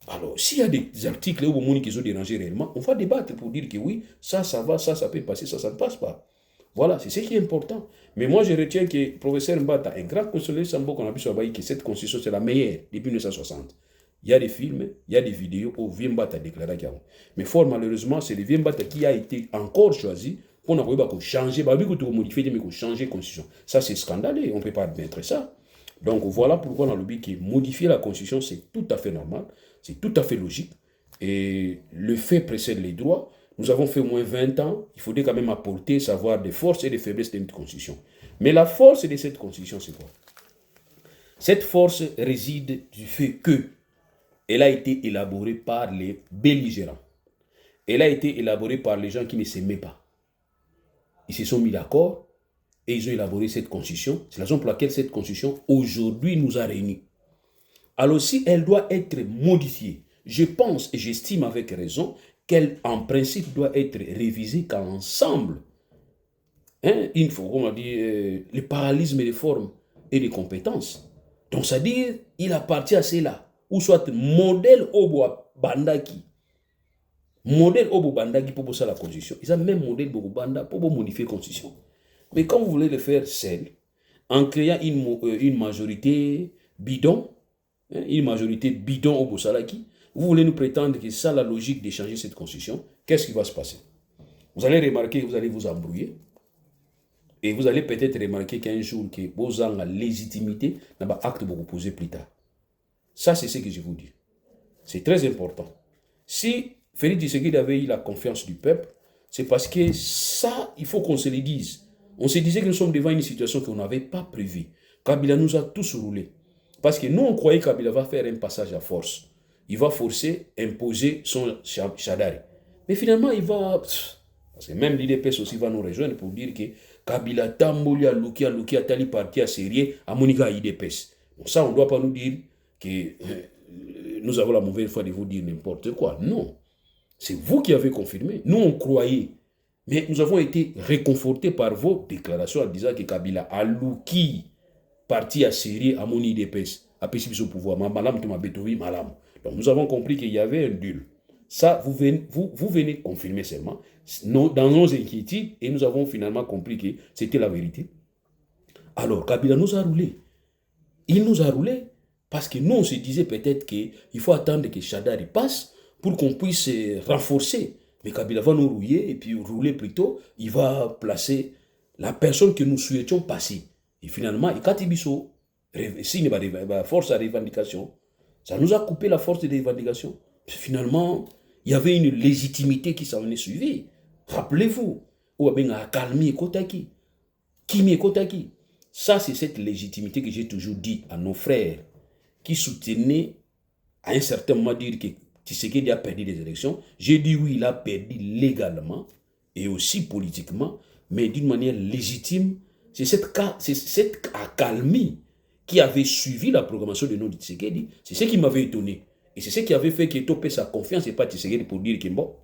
Speaker 2: Alors, s'il y a des articles où vous qui ont dérangé réellement, on va débattre pour dire que oui, ça va, ça peut passer, ça ne passe pas. Voilà, c'est ce qui est important. Mais moi, je retiens que le professeur Mbata, un grand consolé Sambo qu'on a pu savoir que cette constitution, c'est la meilleure depuis 1960. Il y a des films, il y a des vidéos où Mbata a déclaré qu'il y a. Mais fort malheureusement, c'est le Mbata qui a été encore choisi pour changer, pour modifier, mais pour changer la constitution. Ça, c'est scandaleux, on ne peut pas admettre ça. Donc voilà pourquoi on a le but que modifier la constitution, c'est tout à fait normal, c'est tout à fait logique. Et le fait précède les droits. Nous avons fait au moins 20 ans, il faudrait quand même apporter, savoir des forces et des faiblesses de notre constitution. Mais la force de cette constitution, c'est quoi? Cette force réside du fait que elle a été élaborée par les belligérants. Elle a été élaborée par les gens qui ne s'aimaient pas. Ils se sont mis d'accord et ils ont élaboré cette constitution. C'est la raison pour laquelle cette constitution, aujourd'hui, nous a réunis. Alors si elle doit être modifiée, je pense et j'estime avec raison qu'elle, en principe, doit être révisée quand ensemble, il faut, comme on dit, le parallélisme des formes et des compétences. Donc, c'est-à-dire, il appartient à cela, ou soit modèle Obo Bandaki. Modèle Obo Bandaki pour ça la constitution. Ils ont même modèle Obo Banda pour modifier la constitution. Mais quand vous voulez le faire seul, en créant une majorité bidon, une majorité bidon Obo Salaki, vous voulez nous prétendre que c'est ça la logique de changer cette constitution, qu'est-ce qui va se passer? Vous allez remarquer que vous allez vous embrouiller. Et vous allez peut-être remarquer qu'un jour, que vous avez la légitimité, dans l'acte que vous posez plus tard. Ça, c'est ce que je vous dis. C'est très important. Si Félix Tshisekedi avait eu la confiance du peuple, c'est parce que ça, il faut qu'on se le dise. On se disait que nous sommes devant une situation qu'on n'avait pas prévue. Kabila nous a tous roulés. Parce que nous, on croyait que Kabila va faire un passage à force. Il va forcer, imposer son Chadari. Mais finalement, il va... Parce que même l'IDPS aussi va nous rejoindre pour dire que Kabila Tamboli a Luki, Tali parti à Sérieux, à Monica à IDPS. Donc ça, on ne doit pas nous dire que nous avons la mauvaise foi de vous dire n'importe quoi. Non. C'est vous qui avez confirmé. Nous, on croyait. Mais nous avons été réconfortés par vos déclarations en disant que Kabila a Luki parti à Sérieux, à Monica IDPS, a payé au pouvoir. Donc nous avons compris qu'il y avait un deal. Ça, vous venez confirmer seulement dans nos inquiétudes et nous avons finalement compris que c'était la vérité. Alors, Kabila nous a roulé. Il nous a roulé parce que nous, on se disait peut-être qu'il faut attendre que Chadari passe pour qu'on puisse renforcer. Mais Kabila va nous rouiller et puis rouler plutôt, il va placer la personne que nous souhaitions passer. Et finalement, il Katibiso, signe la force à revendication, ça nous a coupé la force de revendication. Finalement, il y avait une légitimité qui s'en est suivie. Rappelez-vous, Ouabenga a calmé Kotaki. Kimi Kotaki. Ça, c'est cette légitimité que j'ai toujours dit à nos frères qui soutenaient à un certain moment dire que Tshisekedi a perdu les élections. J'ai dit oui, il a perdu légalement et aussi politiquement, mais d'une manière légitime. C'est cette accalmie qui avait suivi la programmation de nos Tshisekedi. C'est ce qui m'avait étonné. Et c'est ce qui avait fait que topé sa confiance et pas Tshisekedi pour dire que bon,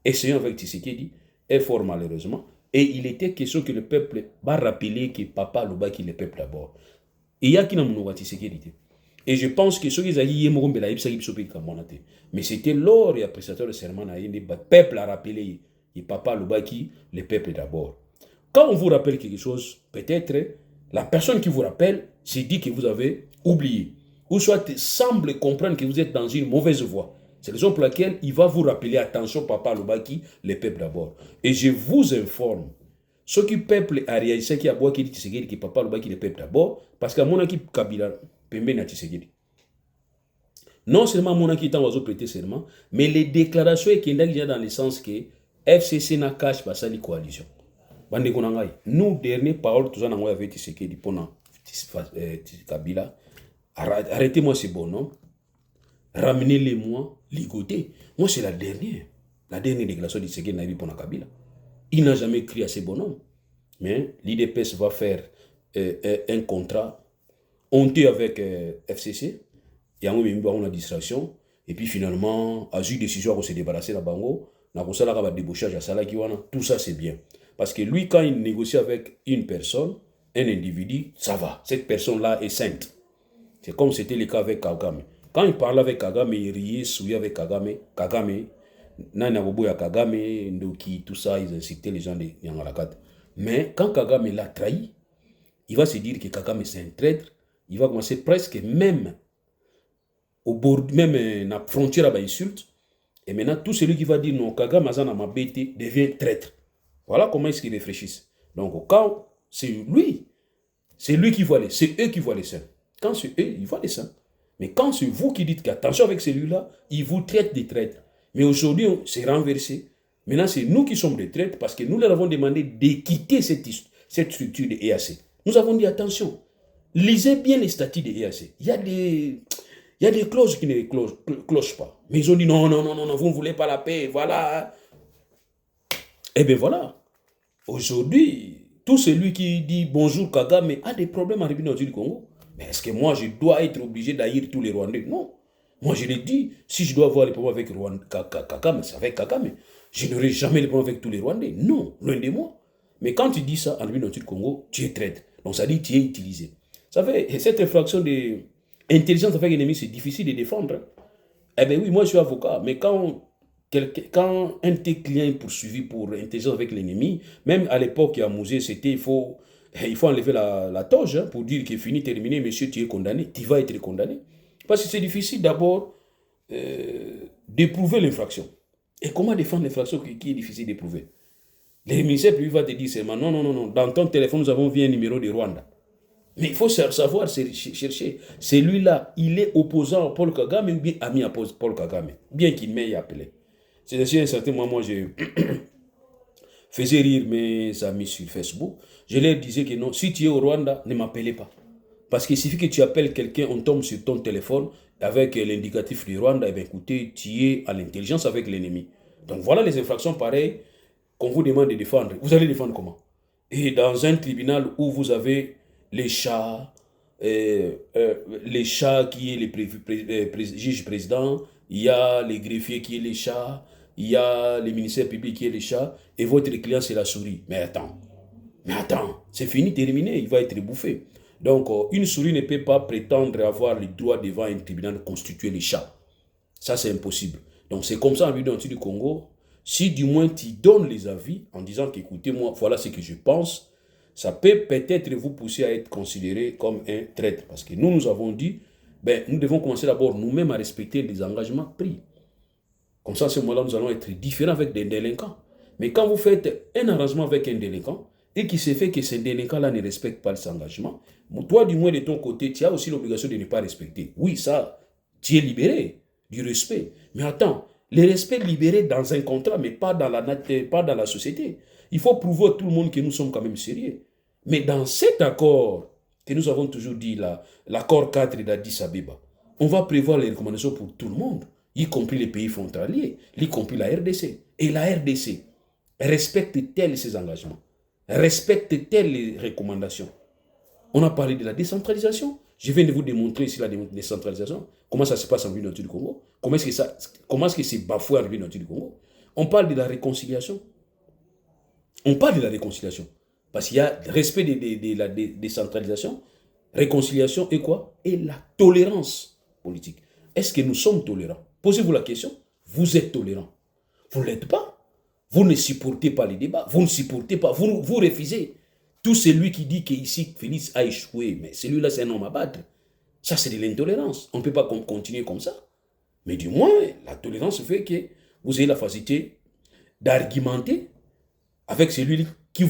Speaker 2: essayons avec Tshisekedi, est fort malheureusement. Et il était question que le peuple va rappeler que Papa Loba qui est le peuple d'abord. Et il y a qui n'a pas Tshisekedi. Et je pense que ceux qui ont dit mais c'était lors et prestataire de serment, le peuple a rappelé et Papa Loba qui le peuple d'abord. Quand on vous rappelle quelque chose, peut-être la personne qui vous rappelle s'est dit que vous avez oublié. Ou soit semble comprendre que vous êtes dans une mauvaise voie. C'est la raison pour laquelle il va vous rappeler, attention, Papa Lobaki, le peuple d'abord. Et je vous informe, ce qui peuple a réalisé qui a boit qui dit Tshisekedi, que Papa Lobaki, le peuple d'abord, parce que mon équipe Kabila, Pembe na Tshisekedi. Non seulement mon équipe est en prêter serment, mais les déclarations qui sont dans le sens que FCC n'a cache pas ça, les coalitions. Nous, dernière parole, tout ça, nous avons Tshisekedi pour Kabila. Arrêtez-moi ce bonhomme. Ramenez-les-moi, ligoter. Moi, c'est la dernière déclaration de Tshisekedi Naïbi pour Kabila. Il n'a jamais crié à ce bonhomme. Mais l'IDPS va faire un contrat honteux avec FCC. Il y a une distraction. Et puis finalement, à une décision de se débarrasser de la Bango, tout ça, c'est bien. Parce que lui, quand il négocie avec une personne, un individu, ça va. Cette personne-là est sainte. C'est comme c'était le cas avec Kagame. Quand il parlait avec Kagame, il riait, souillait avec Kagame. Kagame, Ndoki, tout ça, ils incitaient les gens de Nyangalakat. Mais quand Kagame l'a trahi, il va se dire que Kagame c'est un traître. Il va commencer presque même au bord, même à la frontière à l'insulte. Et maintenant, tout celui qui va dire non, Kagame Azana m'a bêté devient traître. Voilà comment est-ce qu'ils réfléchissent. Donc, quand c'est lui qui voit c'est eux qui voient les saints. Quand c'est eux, ils voient les saints. Mais quand c'est vous qui dites qu'attention avec celui-là, il vous traite des traîtres. Mais aujourd'hui, c'est renversé. Maintenant, c'est nous qui sommes des traîtres parce que nous leur avons demandé de quitter cette structure de EAC. Nous avons dit attention, lisez bien les statuts de EAC. Il y a des clauses qui ne clochent pas. Mais ils ont dit non, vous ne voulez pas la paix, voilà. Eh bien voilà. Aujourd'hui, tout celui qui dit bonjour Kagame a des problèmes à République du Congo. Mais est-ce que moi, je dois être obligé d'haïr tous les Rwandais? Non. Moi, je l'ai dit, si je dois avoir les problèmes avec Kagame, c'est avec Kagame. Je n'aurai jamais les problèmes avec tous les Rwandais. Non, loin de moi. Mais quand tu dis ça en République du Congo, tu es traître. Donc ça dit que tu es utilisé. Ça fait, cette infraction d'intelligence avec l'ennemi, c'est difficile de défendre. Eh bien oui, moi je suis avocat, mais quand un de tes clients est poursuivi pour intelligence avec l'ennemi, même à l'époque à Mouzé, c'était il faut enlever la toge pour dire qu'il est fini, terminé, monsieur, tu es condamné, tu vas être condamné. Parce que c'est difficile d'abord d'éprouver l'infraction. Et comment défendre l'infraction qui est difficile d'éprouver? Le ministère public va te dire seulement non, dans ton téléphone, nous avons vu un numéro de Rwanda. Mais il faut savoir chercher. Celui-là, il est opposant à Paul Kagame ou bien ami à Paul Kagame, bien qu'il m'ait appelé. C'est ainsi, à un certain moment, moi, je faisais rire mes amis sur Facebook. Je leur disais que non, si tu es au Rwanda, ne m'appelez pas. Parce qu'il suffit que tu appelles quelqu'un, on tombe sur ton téléphone avec l'indicatif du Rwanda, et bien écoutez, tu es à l'intelligence avec l'ennemi. Donc voilà les infractions pareilles qu'on vous demande de défendre. Vous allez défendre comment? Et dans un tribunal où vous avez les chats qui est le juge président, il y a les greffiers qui est les chats, il y a le ministère public qui est les chats, et votre client c'est la souris. Mais attends, c'est fini, terminé, il va être bouffé. Donc, une souris ne peut pas prétendre avoir le droit devant un tribunal de constituer les chats. Ça, c'est impossible. Donc, c'est comme ça en République du Congo. Si du moins tu donnes les avis en disant qu'écoutez, moi, voilà ce que je pense, ça peut peut-être vous pousser à être considéré comme un traître. Parce que nous avons dit, nous devons commencer d'abord nous-mêmes à respecter les engagements pris. Comme ça, à ce moment-là, nous allons être différents avec des délinquants. Mais quand vous faites un arrangement avec un délinquant, et qui se fait que ce délinquant-là ne respecte pas ses engagements, toi, du moins de ton côté, tu as aussi l'obligation de ne pas respecter. Oui, ça, tu es libéré du respect. Mais attends, le respect libéré dans un contrat, mais pas dans la société. Il faut prouver à tout le monde que nous sommes quand même sérieux. Mais dans cet accord que nous avons toujours dit, l'accord 4 d'Addis Abeba, on va prévoir les recommandations pour tout le monde, y compris les pays frontaliers, y compris la RDC. Et la RDC respecte-t-elle ses engagements? Respecte-t-elle les recommandations? On a parlé de la décentralisation. Je viens de vous démontrer ici la décentralisation. Comment ça se passe en République du Congo? Comment est-ce que c'est bafoué en République du Congo? On parle de la réconciliation. On parle de la réconciliation. Parce qu'il y a respect de la décentralisation, réconciliation et quoi? Et la tolérance politique. Est-ce que nous sommes tolérants? Posez-vous la question. Vous êtes tolérant. Vous ne l'êtes pas. Vous ne supportez pas les débats. Vous ne supportez pas. Vous refusez. Tout celui qui dit qu'ici Félix a échoué, mais celui-là c'est un homme à battre. Ça c'est de l'intolérance. On ne peut pas continuer comme ça. Mais du moins, la tolérance fait que vous ayez la facilité d'argumenter avec celui qui ne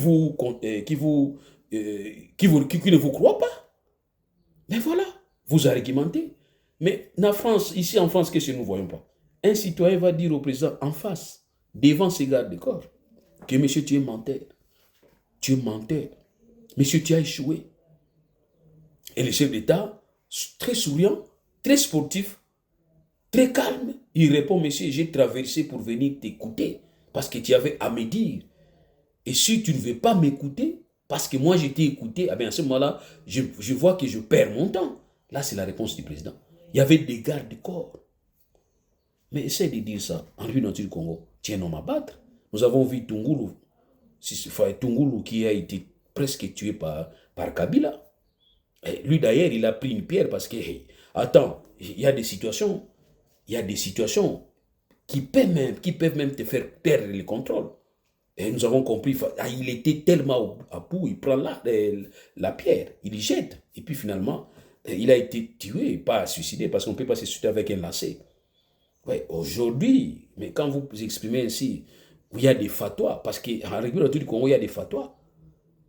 Speaker 2: vous croit pas. Mais voilà, vous argumentez. Mais ici en France, qu'est-ce que nous ne voyons pas? Un citoyen va dire au président en face, devant ses gardes de corps, que monsieur, tu es menteur. Tu es menteur. Monsieur, tu as échoué. Et le chef d'État, très souriant, très sportif, très calme, il répond, monsieur, j'ai traversé pour venir t'écouter parce que tu avais à me dire. Et si tu ne veux pas m'écouter, parce que moi je t'ai écouté, ah bien à ce moment-là, je vois que je perds mon temps. Là, c'est la réponse du président. Il y avait des gardes du corps. Mais essaie de dire ça en République du Congo. Tu es un homme à battre. Nous avons vu Tungulu qui a été presque tué par Kabila. Et lui d'ailleurs, il a pris une pierre parce que, attends, il y a des situations qui peuvent même te faire perdre le contrôle. Et nous avons compris, il était tellement à bout, il prend la pierre, il y jette. Et puis finalement, il a été tué, pas suicidé, parce qu'on ne peut pas se suicider avec un lacet. Ouais, aujourd'hui, mais quand vous exprimez ainsi, il y a des fatwas, parce qu'en République du Congo, il y a des fatwas.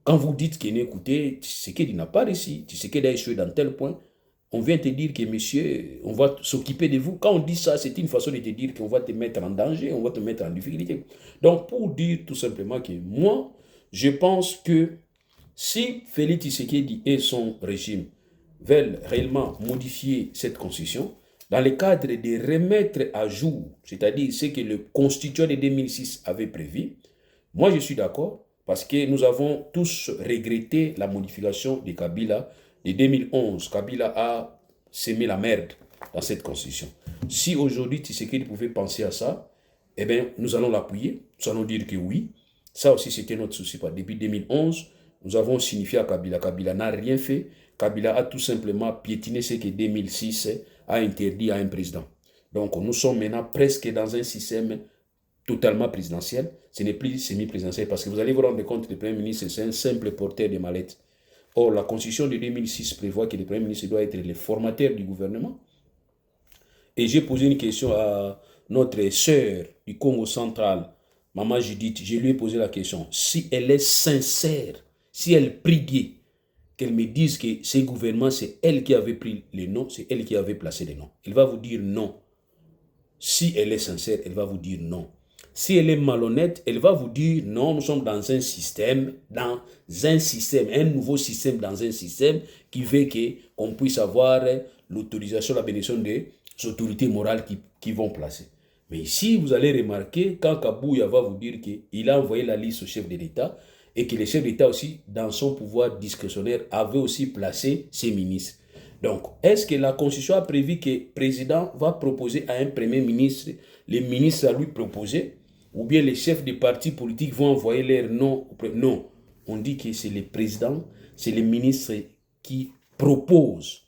Speaker 2: Quand vous dites qu'il n'est écouté, Tshisekedi n'a pas réussi, Tshisekedi a échoué dans tel point, on vient te dire que monsieur, on va s'occuper de vous. Quand on dit ça, c'est une façon de te dire qu'on va te mettre en danger, on va te mettre en difficulté. Donc, pour dire tout simplement que moi, je pense que si Félix Tshisekedi et son régime veulent réellement modifier cette constitution, dans le cadre de remettre à jour, c'est-à-dire ce que le constituant de 2006 avait prévu, moi je suis d'accord, parce que nous avons tous regretté la modification de Kabila de 2011. Kabila a semé la merde dans cette constitution. Si aujourd'hui Tshisekedi pouvait penser à ça, eh bien nous allons l'appuyer, nous allons dire que oui. Ça aussi c'était notre souci. Depuis 2011, nous avons signifié à Kabila. Kabila n'a rien fait. Kabila a tout simplement piétiné ce que 2006 a interdit à un président. Donc nous sommes maintenant presque dans un système totalement présidentiel. Ce n'est plus semi-présidentiel parce que vous allez vous rendre compte que le Premier ministre, c'est un simple porteur de mallette. Or, la Constitution de 2006 prévoit que le Premier ministre doit être le formateur du gouvernement. Et j'ai posé une question à notre sœur du Congo central, Maman Judith. Je lui ai posé la question. Si elle est sincère, si elle prie Dieu, qu'elle me dise que ce gouvernement, c'est elle qui avait pris les noms, c'est elle qui avait placé les noms. Elle va vous dire non. Si elle est sincère, elle va vous dire non. Si elle est malhonnête, elle va vous dire non, nous sommes dans un système, un nouveau système, dans un système qui veut qu'on puisse avoir l'autorisation, la bénédiction des autorités morales qui vont placer. Mais ici, vous allez remarquer, quand Kabouya va vous dire qu'il a envoyé la liste au chef de l'État et que le chef d'État aussi, dans son pouvoir discrétionnaire, avait aussi placé ses ministres. Donc, est-ce que la Constitution a prévu que le président va proposer à un premier ministre, les ministres à lui proposer, ou bien les chefs des partis politiques vont envoyer leur nom? Non, on dit que c'est le président, c'est le ministre qui propose.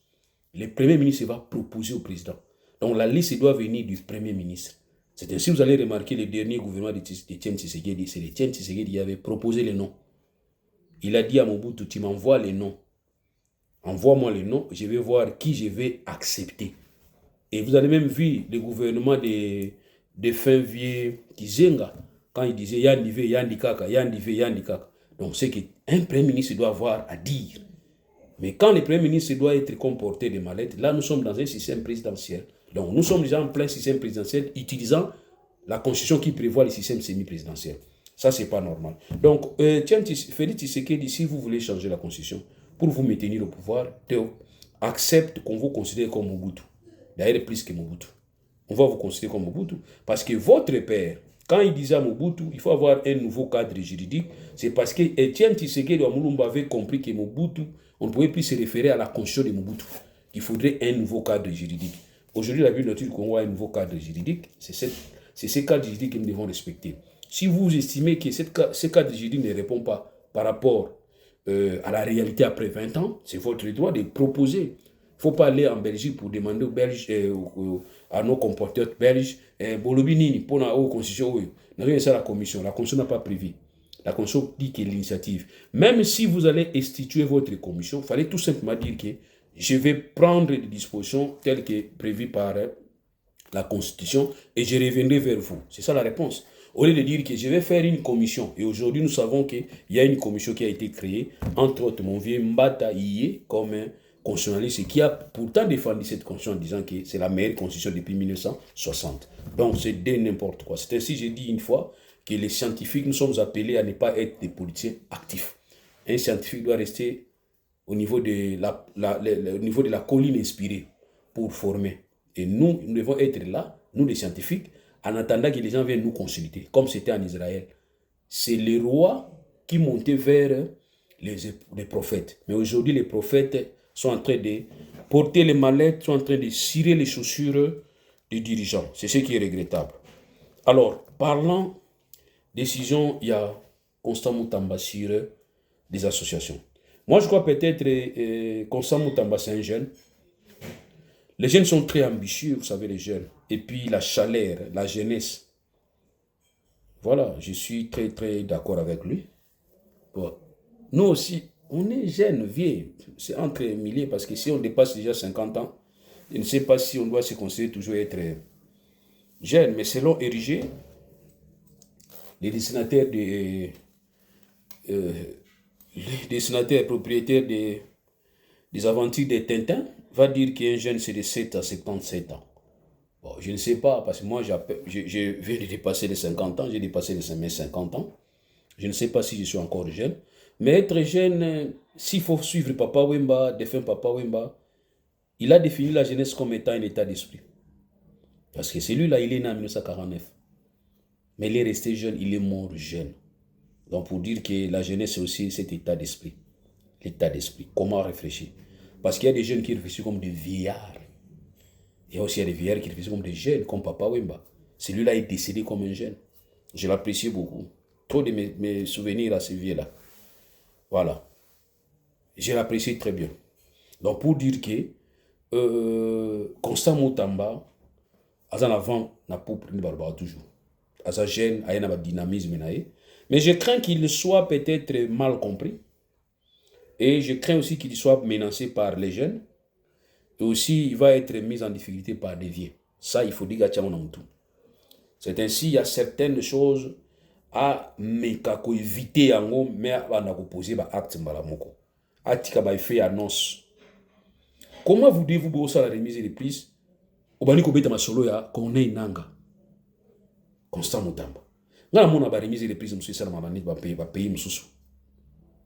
Speaker 2: Le premier ministre va proposer au président. Donc, la liste doit venir du premier ministre. C'est ainsi que vous allez remarquer le dernier gouvernement d'Etienne Tshisekedi, c'est Etienne Tshisekedi qui avait proposé les noms. Il a dit à Mobutu, tu m'envoies les noms. Envoie-moi les noms, je vais voir qui je vais accepter. Et vous avez même vu le gouvernement de fin vieux Kizenga, quand il disait Yandive, Yandikaka, Yandive, Yandikaka. Donc c'est qu'un premier ministre doit avoir à dire. Mais quand le premier ministre doit être comporté de mallettes, là nous sommes dans un système présidentiel. Donc nous sommes déjà en plein système présidentiel utilisant la constitution qui prévoit le système semi-présidentiel. Ça, c'est pas normal. Donc, Félix Tshisekedi, si vous voulez changer la constitution, pour vous maintenir au pouvoir, accepte qu'on vous considère comme Mobutu. D'ailleurs, plus que Mobutu. On va vous considérer comme Mobutu. Parce que votre père, quand il disait à Mobutu, il faut avoir un nouveau cadre juridique, c'est parce que Etienne Tshisekedi Mulumba avait compris que Mobutu, on ne pouvait plus se référer à la constitution de Mobutu. Il faudrait un nouveau cadre juridique. Aujourd'hui, la Bible du Congo a un nouveau cadre juridique. C'est ce cadre juridique que nous devons respecter. Si vous estimez que ce cadre juridique ne répond pas par rapport à la réalité après 20 ans, c'est votre droit de proposer. Il ne faut pas aller en Belgique pour demander aux Belges, à nos compatriotes belges, Bolobinini, pour la constitution, nous avons ça la commission. La commission n'a pas prévu. La commission dit que l'initiative. Même si vous allez instituer votre commission, il fallait tout simplement dire que je vais prendre des dispositions telles que prévues par la Constitution et je reviendrai vers vous. C'est ça la réponse. Au lieu de dire que je vais faire une commission, et aujourd'hui nous savons qu'il y a une commission qui a été créée, entre autres mon vieux Mbata Iye, comme un constitutionnaliste, qui a pourtant défendu cette constitution en disant que c'est la meilleure constitution depuis 1960. Donc c'est de n'importe quoi. C'est ainsi, j'ai dit une fois, que les scientifiques, nous sommes appelés à ne pas être des politiciens actifs. Un scientifique doit rester au niveau de au niveau de la colline inspirée pour former. Et nous devons être là, nous les scientifiques, en attendant que les gens viennent nous consulter, comme c'était en Israël. C'est les rois qui montaient vers les prophètes. Mais aujourd'hui, les prophètes sont en train de porter les mallettes, sont en train de cirer les chaussures des dirigeants. C'est ce qui est regrettable. Alors, parlant décision, il y a Constant Moutamba sur des associations. Moi, je crois peut-être Constant Moutamba, c'est un jeune. Les jeunes sont très ambitieux, vous savez, les jeunes. Et puis la chaleur, la jeunesse. Voilà, je suis très, très d'accord avec lui. Bon. Nous aussi, on est jeunes, vieux. C'est entre milliers, parce que si on dépasse déjà 50 ans, je ne sais pas si on doit se considérer toujours être jeune. Mais selon Érigé, les dessinateurs propriétaires des aventures des Tintins va dire qu'un jeune c'est de 7 à 77 ans. Bon, je ne sais pas, parce que moi je viens de dépasser les 50 ans, j'ai dépassé les 50 ans. Je ne sais pas si je suis encore jeune. Mais être jeune, s'il faut suivre Papa Wemba, défunt Papa Wemba, il a défini la jeunesse comme étant un état d'esprit. Parce que celui-là, il est né en 1949. Mais il est resté jeune, il est mort jeune. Donc pour dire que la jeunesse, c'est aussi cet état d'esprit. L'état d'esprit. Comment réfléchir? Parce qu'il y a des jeunes qui réfléchissent comme des vieillards. Il y a aussi des vieillards qui réfléchissent comme des jeunes, comme Papa Wemba. Celui-là est décédé comme un jeune. Je l'apprécie beaucoup. Trop de mes souvenirs à ce vieux-là. Voilà. Je l'apprécie très bien. Donc pour dire que Constant Moutamba, en avant, n'a pas pris le barbar toujours. À sa gêne, il y a un dynamisme. Mais je crains qu'il soit peut-être mal compris. Et je crains aussi qu'il soit menacé par les jeunes. Et aussi, il va être mis en difficulté par des vieux. Ça, il faut dire que c'est ainsi, il y a certaines choses à éviter en haut, mais à poser des actes. Comment vous devez vous la remise des prises? Au bani ko beta masolo ya kone nanga Constant Moutamba. Ngala mona ba remise des prises monsieur sala mabani ba pays mususu.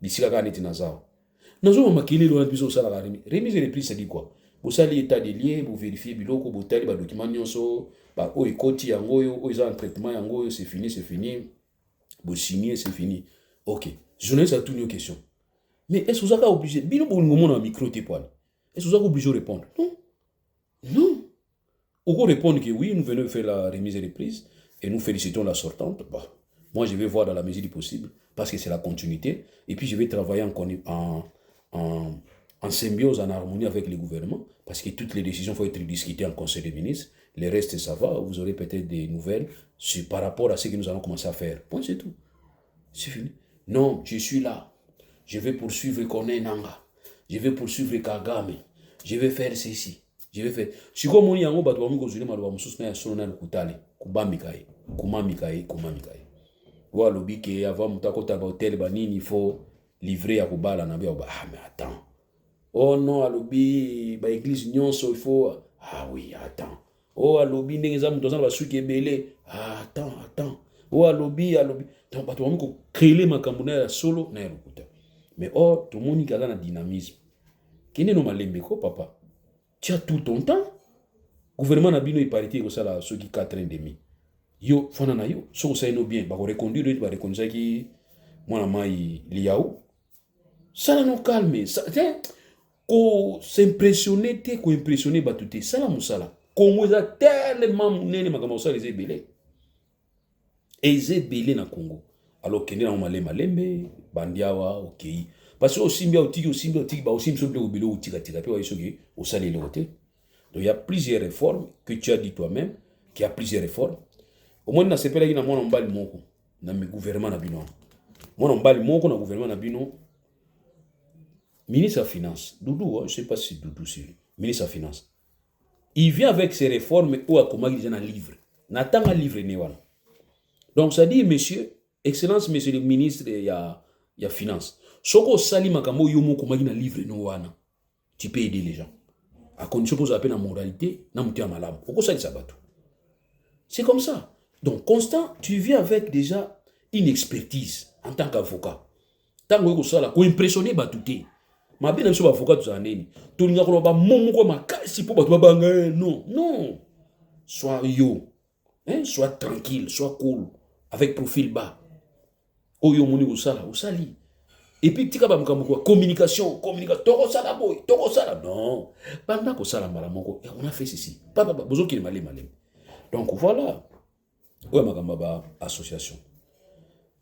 Speaker 2: Bisika ka neti nazao. Nazo makili lo biso sala ka remise des prises ça dit quoi? Vous sali état des liens, vous vérifiez biloko, vous tali ba document nyonso, ba o ekoti yangoyo, o isa en traitement yangoyo, c'est fini, vous signez, c'est fini. OK. Journaliste a toutes nos questions. Mais est-ce que vous avez obligé bino bo ngomo na micro te poil? Est-ce que vous avez obligé de répondre? Non. Non. Ou répondre que oui, nous venons faire la remise des prises et nous félicitons la sortante. Bah, moi, je vais voir dans la mesure du possible parce que c'est la continuité. Et puis, je vais travailler en symbiose, en harmonie avec le gouvernement parce que toutes les décisions vont être discutées en Conseil des ministres. Le reste, ça va. Vous aurez peut-être des nouvelles par rapport à ce que nous allons commencer à faire. Point, c'est tout. C'est fini. Non, je suis là. Je vais poursuivre Kone Nanga. Je vais poursuivre Kagame. Je vais faire ceci. Je vais faire. Si comme on y a un bateau, on va jouer malheureusement musus na solo na kutale. Kubamikae, kumamikae. Wa lobi ke avant mutakota ba hotel banini il faut livrer à kubala na bia ah mais attends. Oh non, à lobi ba église nyonso il faut ah oui, attends. Oh à lobi ndenge za mutoza ba suki ebele. Ah attends. Oh à lobi. donc bato bami ko créer makambo na ya solo na ya lokuta. Mais or tout le monde a un dynamisme. Kene no malembe ko papa. Tu as tout ton temps. Gouvernement na bino iparité ko sala ceux qui 4 ans et demi. Yo fana na yo so ça no bien ba ko reconduire ba reconduire ki mwana mai liao. Ça no calme, ça ko s'impressionner te ko impressionner batute. Ça la musala. Congo za tellement munene makambo ça les ebele. Ezebele na Congo. Alors kende na malembe bandiawa OK. Parce que aussi bien otiki ba aussi mso bleu bilo utika tika pe wa isoki au salé le côté. Donc il y a plusieurs réformes que tu as dit toi-même, qu'il y a plusieurs réformes. Au moins na sepela na mwana mbali moko na mi gouvernement na bino. Mwana mbali moko na gouvernement na bino. Ministre des Finances, Doudou, je sais pas si Doudou c'est ministre des Finances. Il vient avec ses réformes ou à comment il y a un livre. N'attend un livre ne wana. Donc ça dit monsieur, excellence monsieur le ministre il y a finance. Soko sali makambo yomo comment il y a un livre no wana. Tu peux aider les gens. À condition que vous appelez la moralité, na mutia malamu. Pourquoi ça dit ça bateau? C'est comme ça. Donc Constant, tu viens avec déjà une expertise en tant qu'avocat. Tant que ça là, ko impressionner batouté. Ma bien monsieur avocat tout ça neni. Tout l'inga ko ba momo ko makasi po batu banga non. Sois yo. Hein, sois tranquille, sois cool avec profil bas. Oyo moni ko sala, osali. Et puis tika ba mkambo ko communication, toko sala boy, toko sala non. Banda ko sala mala moko, on a fait ceci. Papa bozo ki malé. Donc voilà. Ouais makamba ba association.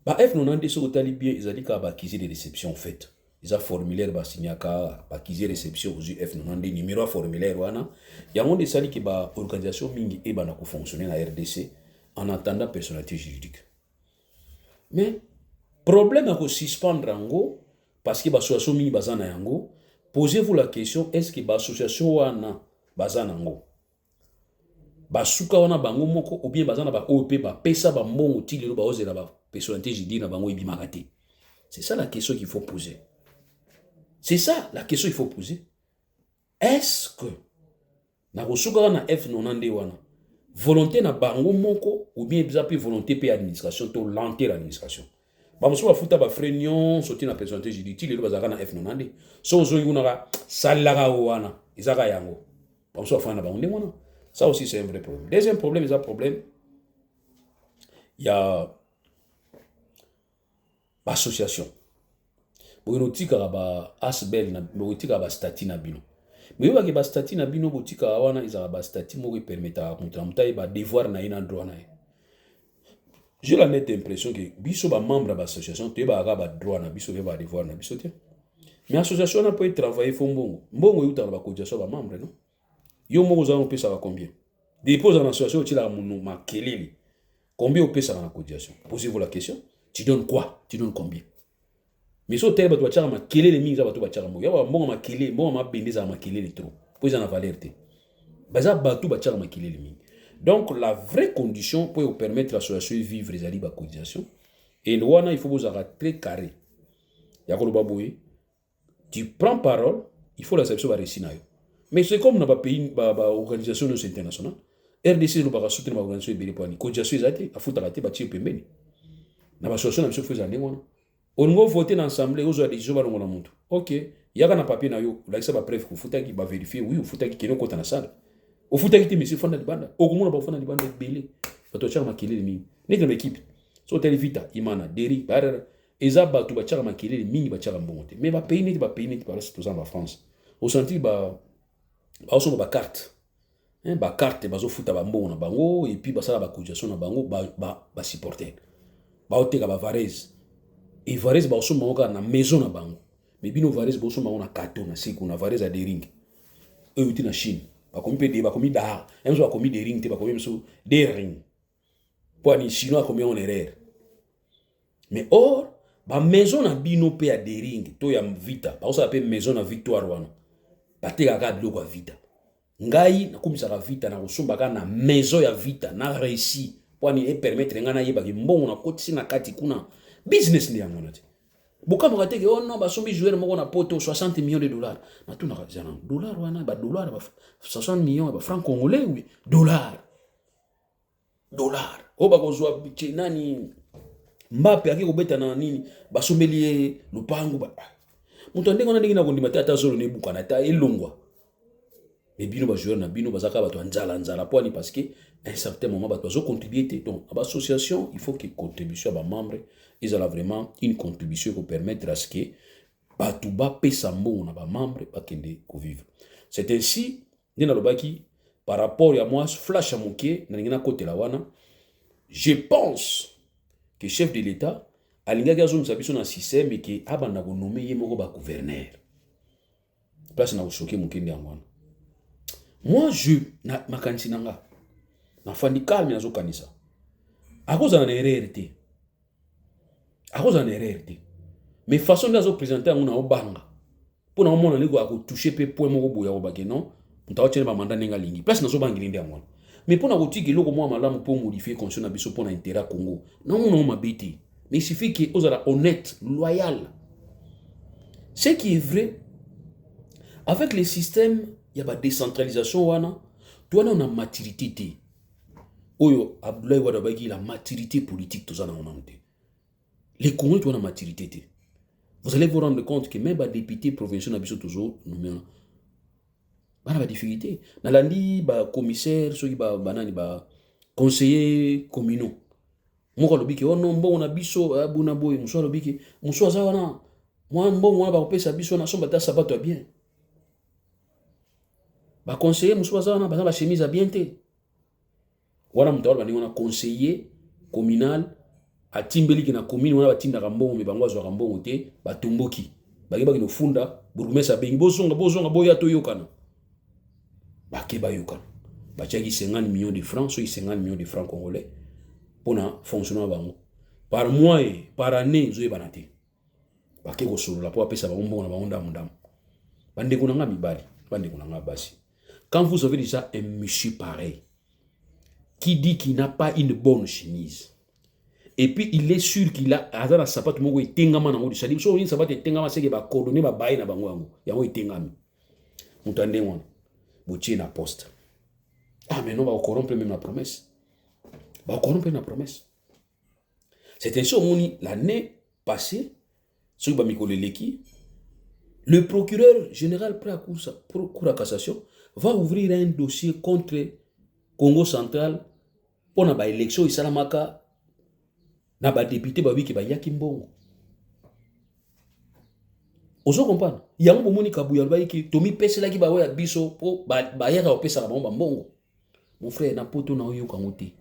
Speaker 2: Ba F90 so tali bien, ils a dit ka ba acquisition de réception en fait. Ils a formulaire ba signaka ba acquisition réception aux F90 numéro formulaire wana. Ya monde sali ki ba organisation mingi e ba na ko fonctionner na RDC en attendant personnalité juridique. Mais problème à suspendre yango parce que l'association mingi bazana yango. Posez-vous la question, est-ce que l'association wana bazana yango basuka wana bango moko ou bien bazana ba OP ba pesa ba mbongo tilelo ba ozela ba personnalité juridique na bango ibimaka te. C'est ça la question qu'il faut poser. C'est ça la question qu'il faut poser. Est-ce que na kosuka wana F90 wana volonté na bango moko ou bien bizapi volonté pe administration to lenteur l'administration. Ba muso ba futa ba frénion soti na personnalité juridique le bazaka na F90. So zo yuna salaka wana izaka yango. Ba muso fa na bango ndemona. Ça aussi c'est un vrai problème. Deuxième problème, il y a l'association. Bonotika ba asbel na bonotika ba stati na bino. Mais yoba ke ba stati na bino botika wana izaka ba stati mo permettre mutamta ba devoir na ina droit na. J'ai la nette impression que biso ba membre ba association te ba ga ba droit na biso ba devoir na biso te. Mais association na peut travailler fo mbongo. Mbongo yuta ba cotisation ba membre non. Yo moko za on ça va combien? Dépose en association tu la munu makeleli. Combien on paie ça en cotisation? Posez-vous la question. Tu donnes quoi? Tu donnes combien? Mais so tebe tu achara makeleli mingi za batu bachara mo. Ya ba mbongo makeleli, mbongo mabendeza makeleli trop. Poser en valeur te. Baza batu bachara makeleli mingi. Donc la vraie condition pour vous permettre l'association de vivre les aliba cotisation et wana il faut vous avoir très carré. Ya ko baboy. Tu prends parole, il faut l'accepter va réciter. Mais c'est comme dans un pays, une organisation internationale. RDC, nous avons soutenu l'organisation de Bélépouani. Cotisation, ils ont été, à foutre la tête, bâtir Pembeni. Dans l'association, nous avons fait des années. On a voté dans l'Assemblée, on a décidé de faire un montant. Ok, il y a un papier, là, ça va preuve qu'il faut vérifier, oui, il faut qu'il y ait un compte dans la salle. Il faut qu'il y ait un fonds de bande. Au moins, on va faire des bandes de Bélé. Il faut que les mines. Nous avons une équipe. So, Televita, Imana, Derry, Barra, et ça, tout le monde a les mines, il monter. Mais le pays n'est pas payé, par exemple, en France. Au senti, baso ba carte ba carte bazo futa ba mbongo na bango et puis basala ba cotisation na bango ba supporter ba oteka ba Varese et Varese ba so maoka na maison na bango mais bino Varese ba so maona kato na siku na Varese a des ring eux uti na Chine ba komi pe ba komi da même so ba komi des ring te ba komi so des ring pour ni chinois komi on erreur mais or ba maison na bino pe a des ring to ya vita ba so appelle maison na Victoire wana bateka ka biloko ya vita ngai nakumisaka vita na kosombaka na maison ya vita na réussi pwani e permettre nga na yebaki mbongo na kotisi na kati kuna business ndi yango na te bokamaka teke oh non basombi joueur moko na poto 60 millions de dollars natunaka zana dollar wana ba dollar ba 60 millions ba francs congolais oui dollar o ba kozwa nani Mbappé aki kobeta na nini basombeli ye lupangu ba mutu ndenge wana ndenge na kondima te ata solo ne bukana ta elongwa. Mais bino ba joueur na bino bazaka bato nzala poani parce que à un certain moment bato bazo contribuer te. Donc l'association il faut que contribution ba membres ils ont vraiment une contribution pour permettre à ce que bato ba pesa mbongo na ba membres ba kende ko vivre. C'est ainsi ndina lobaki par rapport à moi flash à moké na ngina côté la wana je pense que chef de l'État alinga gazo msabiso na système et que abana ko nommer ye moko ba gouverneur place na ko choquer moké ndi amwana. Moi je na makanisi nanga na fandi calme na zo kanisa akoza na erreur te mais façon de zo présenter nguna obanga pour na mona leko ako toucher pe point moko boya ko bake non mutawa tshele ba mandat nenga lingi place na zo bangili ndi amwana. Mais pour na kotiki loko moi malamu pour modifier conscience na biso pour na intérêt Congo na mona o mabeti. Mais il suffit que ozala honnête, loyal. Ce qui est vrai, avec les systèmes, il y a la décentralisation, tu as une maturité. Oyo, Abdoulaye Wadabagi, la maturité politique, tout ça, les Congolais, tu as une maturité. Vous allez vous rendre compte que même les députés provinciaux, toujours, nous avons des difficultés. Dans l'andi, les commissaires, les conseillers communaux. Moko lobiki ono mbongo na biso abuna boy muso lobiki muso azawana moi mbongo wana ba kopesa biso na somba ta sabato bien ba conseiller muso azawana ba chemise bien te wana mutawala ba ndingona conseiller communal atimbeli na commune wana batinda mbongo me bango azwa mbongo te batumboki baki no funda burumesa bengi bozonga boya to yokana bakeba yokana bachaki 50 millions de francs so 50 millions de francs congolais pour fonctionner bango par mois et par année zo banate bake ko solo la pour apesa bango mbongo na bango ndam bande ko nanga mibali bande ko nanga basi. Quand vous avez déjà un monsieur pareil qui dit qu'il n'a pas une bonne chemise et puis il est sûr qu'il a azana sapato moko etengama na ngodi sali so une sapato etengama seke ba coordonner ba bayi na bango yango yango etengami mutande wana botie na poste mais non ba corrompre même la promesse. La promesse. C'est ainsi l'année passée, sur le procureur général près à cour à cassation va ouvrir un dossier contre Congo central pour la élection Isalamaka na ba député babi ki ba yakimbongo. Ozo comprendre? Yango bomoni kabuya ba ki tomi pesela ki ba wa biso po ba yaka opesa ba mbongo. Mon frère na poto na oyo kangote.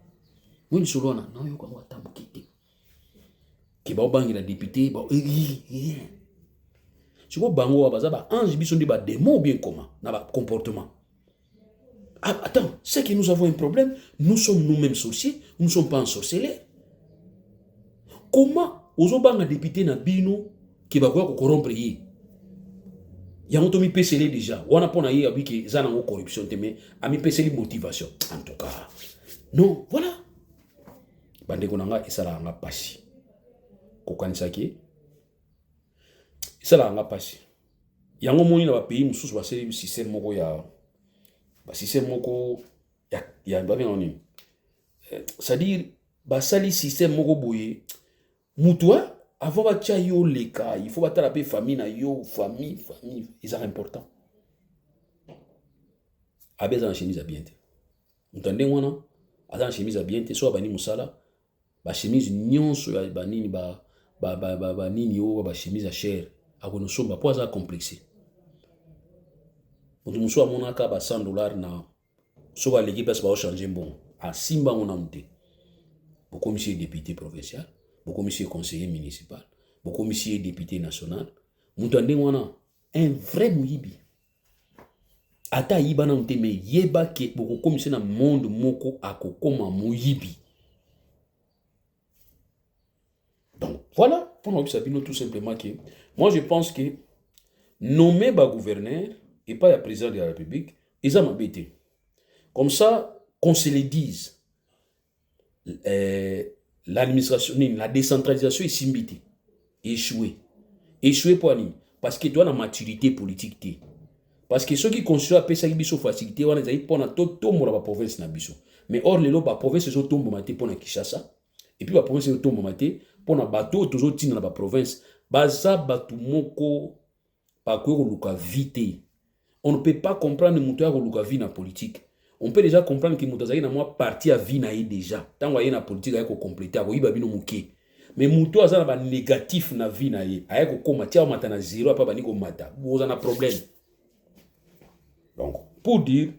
Speaker 2: Mweni solona na yo kwa watambukite ki ba bangi la député ba siko bango baza ba ange biso ndi ba démon bien comment na ba comportement. Attends, c'est que nous avons un problème, nous sommes nous-mêmes sorciers, nous ne sommes pas ensorcelés. Comment ozo banga député na bino ki ba ko corrompre yi yango to mi pesele déjà wana pona yi abiki zana ngo corruption te mais ami peseli motivation en tout cas non voilà bande konanga isala nga pasi kokanisa ki isala nga pasi yango moni na ba pays mususu ba seli système moko ya ba système moko ya ba bien oni c'est-à-dire ba sali système moko boye mutua avant ba tia yo leka il faut batala pe famille na yo famille c'est important abeza na chemise bien te mutande wana azana chemise bien te so bani musala ba chemise nyonso ya banini ba nini yo ba chemise à cher akono somba po za complexé mutu muso amonaka ba $100 na so ba l'équipe ba changer bon a simba ngona mute beaucoup monsieur député provincial beaucoup monsieur conseiller municipal beaucoup monsieur député national mutu ande wana un vrai muyibi ata yibana mute me yeba ke beaucoup commissaire na monde moko akokoma muyibi. Donc voilà, pour nous savoir tout simplement que moi je pense que nommer le gouverneur et pas le président de la République, ils ont m'embêté. Comme ça, qu'on se le dise, l'administration, la décentralisation est simbité, échoué. Échoué pour nous, parce que tu as la maturité politique. Parce que ceux qui considèrent que ça a facilité, on a pour la province. Mais or, les provinces sont tombées pour Kinshasa. Et puis la province est tombée pour na bateau toujours tina na ba province baza batu moko bakoki koluka vite. On ne peut pas comprendre mutu ya koluka vie na politique. On peut déjà comprendre que mutu azali na mwa parti ya vie na ye déjà tango aye na politique aye ko compléter akoyiba bino muke. Mais mutu aza na ba négatif na vie na ye aye ko koma tia mata na zéro apa bani ko mata boza na problème. Donc pour dire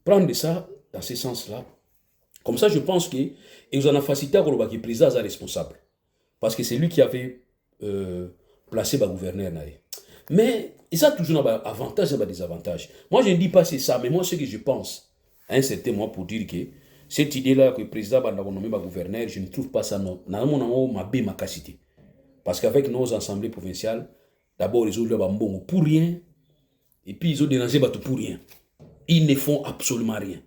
Speaker 2: prendre ça dans ce sens-là. Comme ça, je pense que vous en a facilité à le président est responsable. Parce que c'est lui qui avait placé le gouverneur. Mais il a toujours des avantages et des désavantages. Moi, je ne dis pas c'est ça, mais moi, ce que je pense, à un certain moment, pour dire que cette idée-là que le président va nommer le gouverneur, je ne trouve pas ça non. Ma capacité. Parce qu'avec nos assemblées provinciales, d'abord, ils ont le bambon pour rien, et puis ils ont dérangé pour rien. Ils ne font absolument rien.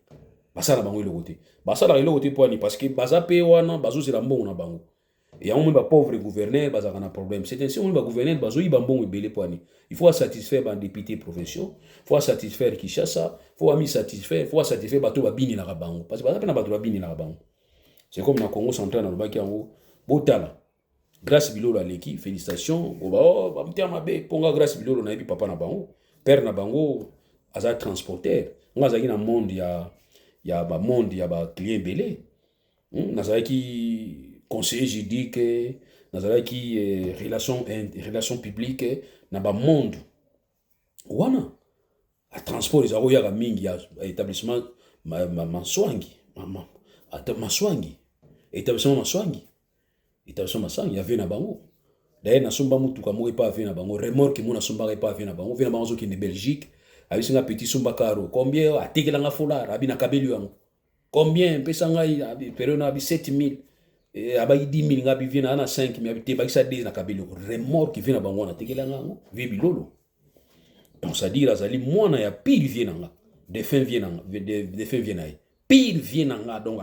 Speaker 2: Basa na bango le côté. Basa na le côté parce que basa pe wana bazo c'est la mbongo na bango. Et on ba pauvre gouverneur basa kana problème. C'est ainsi on ba gouverneur bazo yi bambongo ebele poani. Il faut satisfaire ba députés provinciaux, il faut satisfaire Kinshasa, il faut satisfaire bato ba bini na bango parce que basa pe na bato ba bini na bango. C'est comme na Congo central na lobaki yango botala. Grâce Bilolo aleki, félicitations. Ba mtia mabe ponga grâce Bilolo na yebi papa na bango, père na bango aza transporteur. Ngazaki na monde ya ba monde ya ba client belé nazalaki conseiller juridique nazalaki relation publique na ba monde wana a transport ezako ya mingi ya établissement maswangi établissement maswangi ya vena bango d'ailleurs na somba mutuka mo pas vena bango remorque mo na somba pas vena bango zo ki ne Belgique. Abisinga petit sumba karo combien atekelanga folar abina kabelu yango combien pesanga période na 7000 abayi 10000 ngabi vient na 5000 abite bakisa 10 na kabelu remorque vient na bango na tekelanga ngo vie bilolo. Donc ça dire azali mwana ya pire vient nga defin vient nga defin vient na pire vient nga donc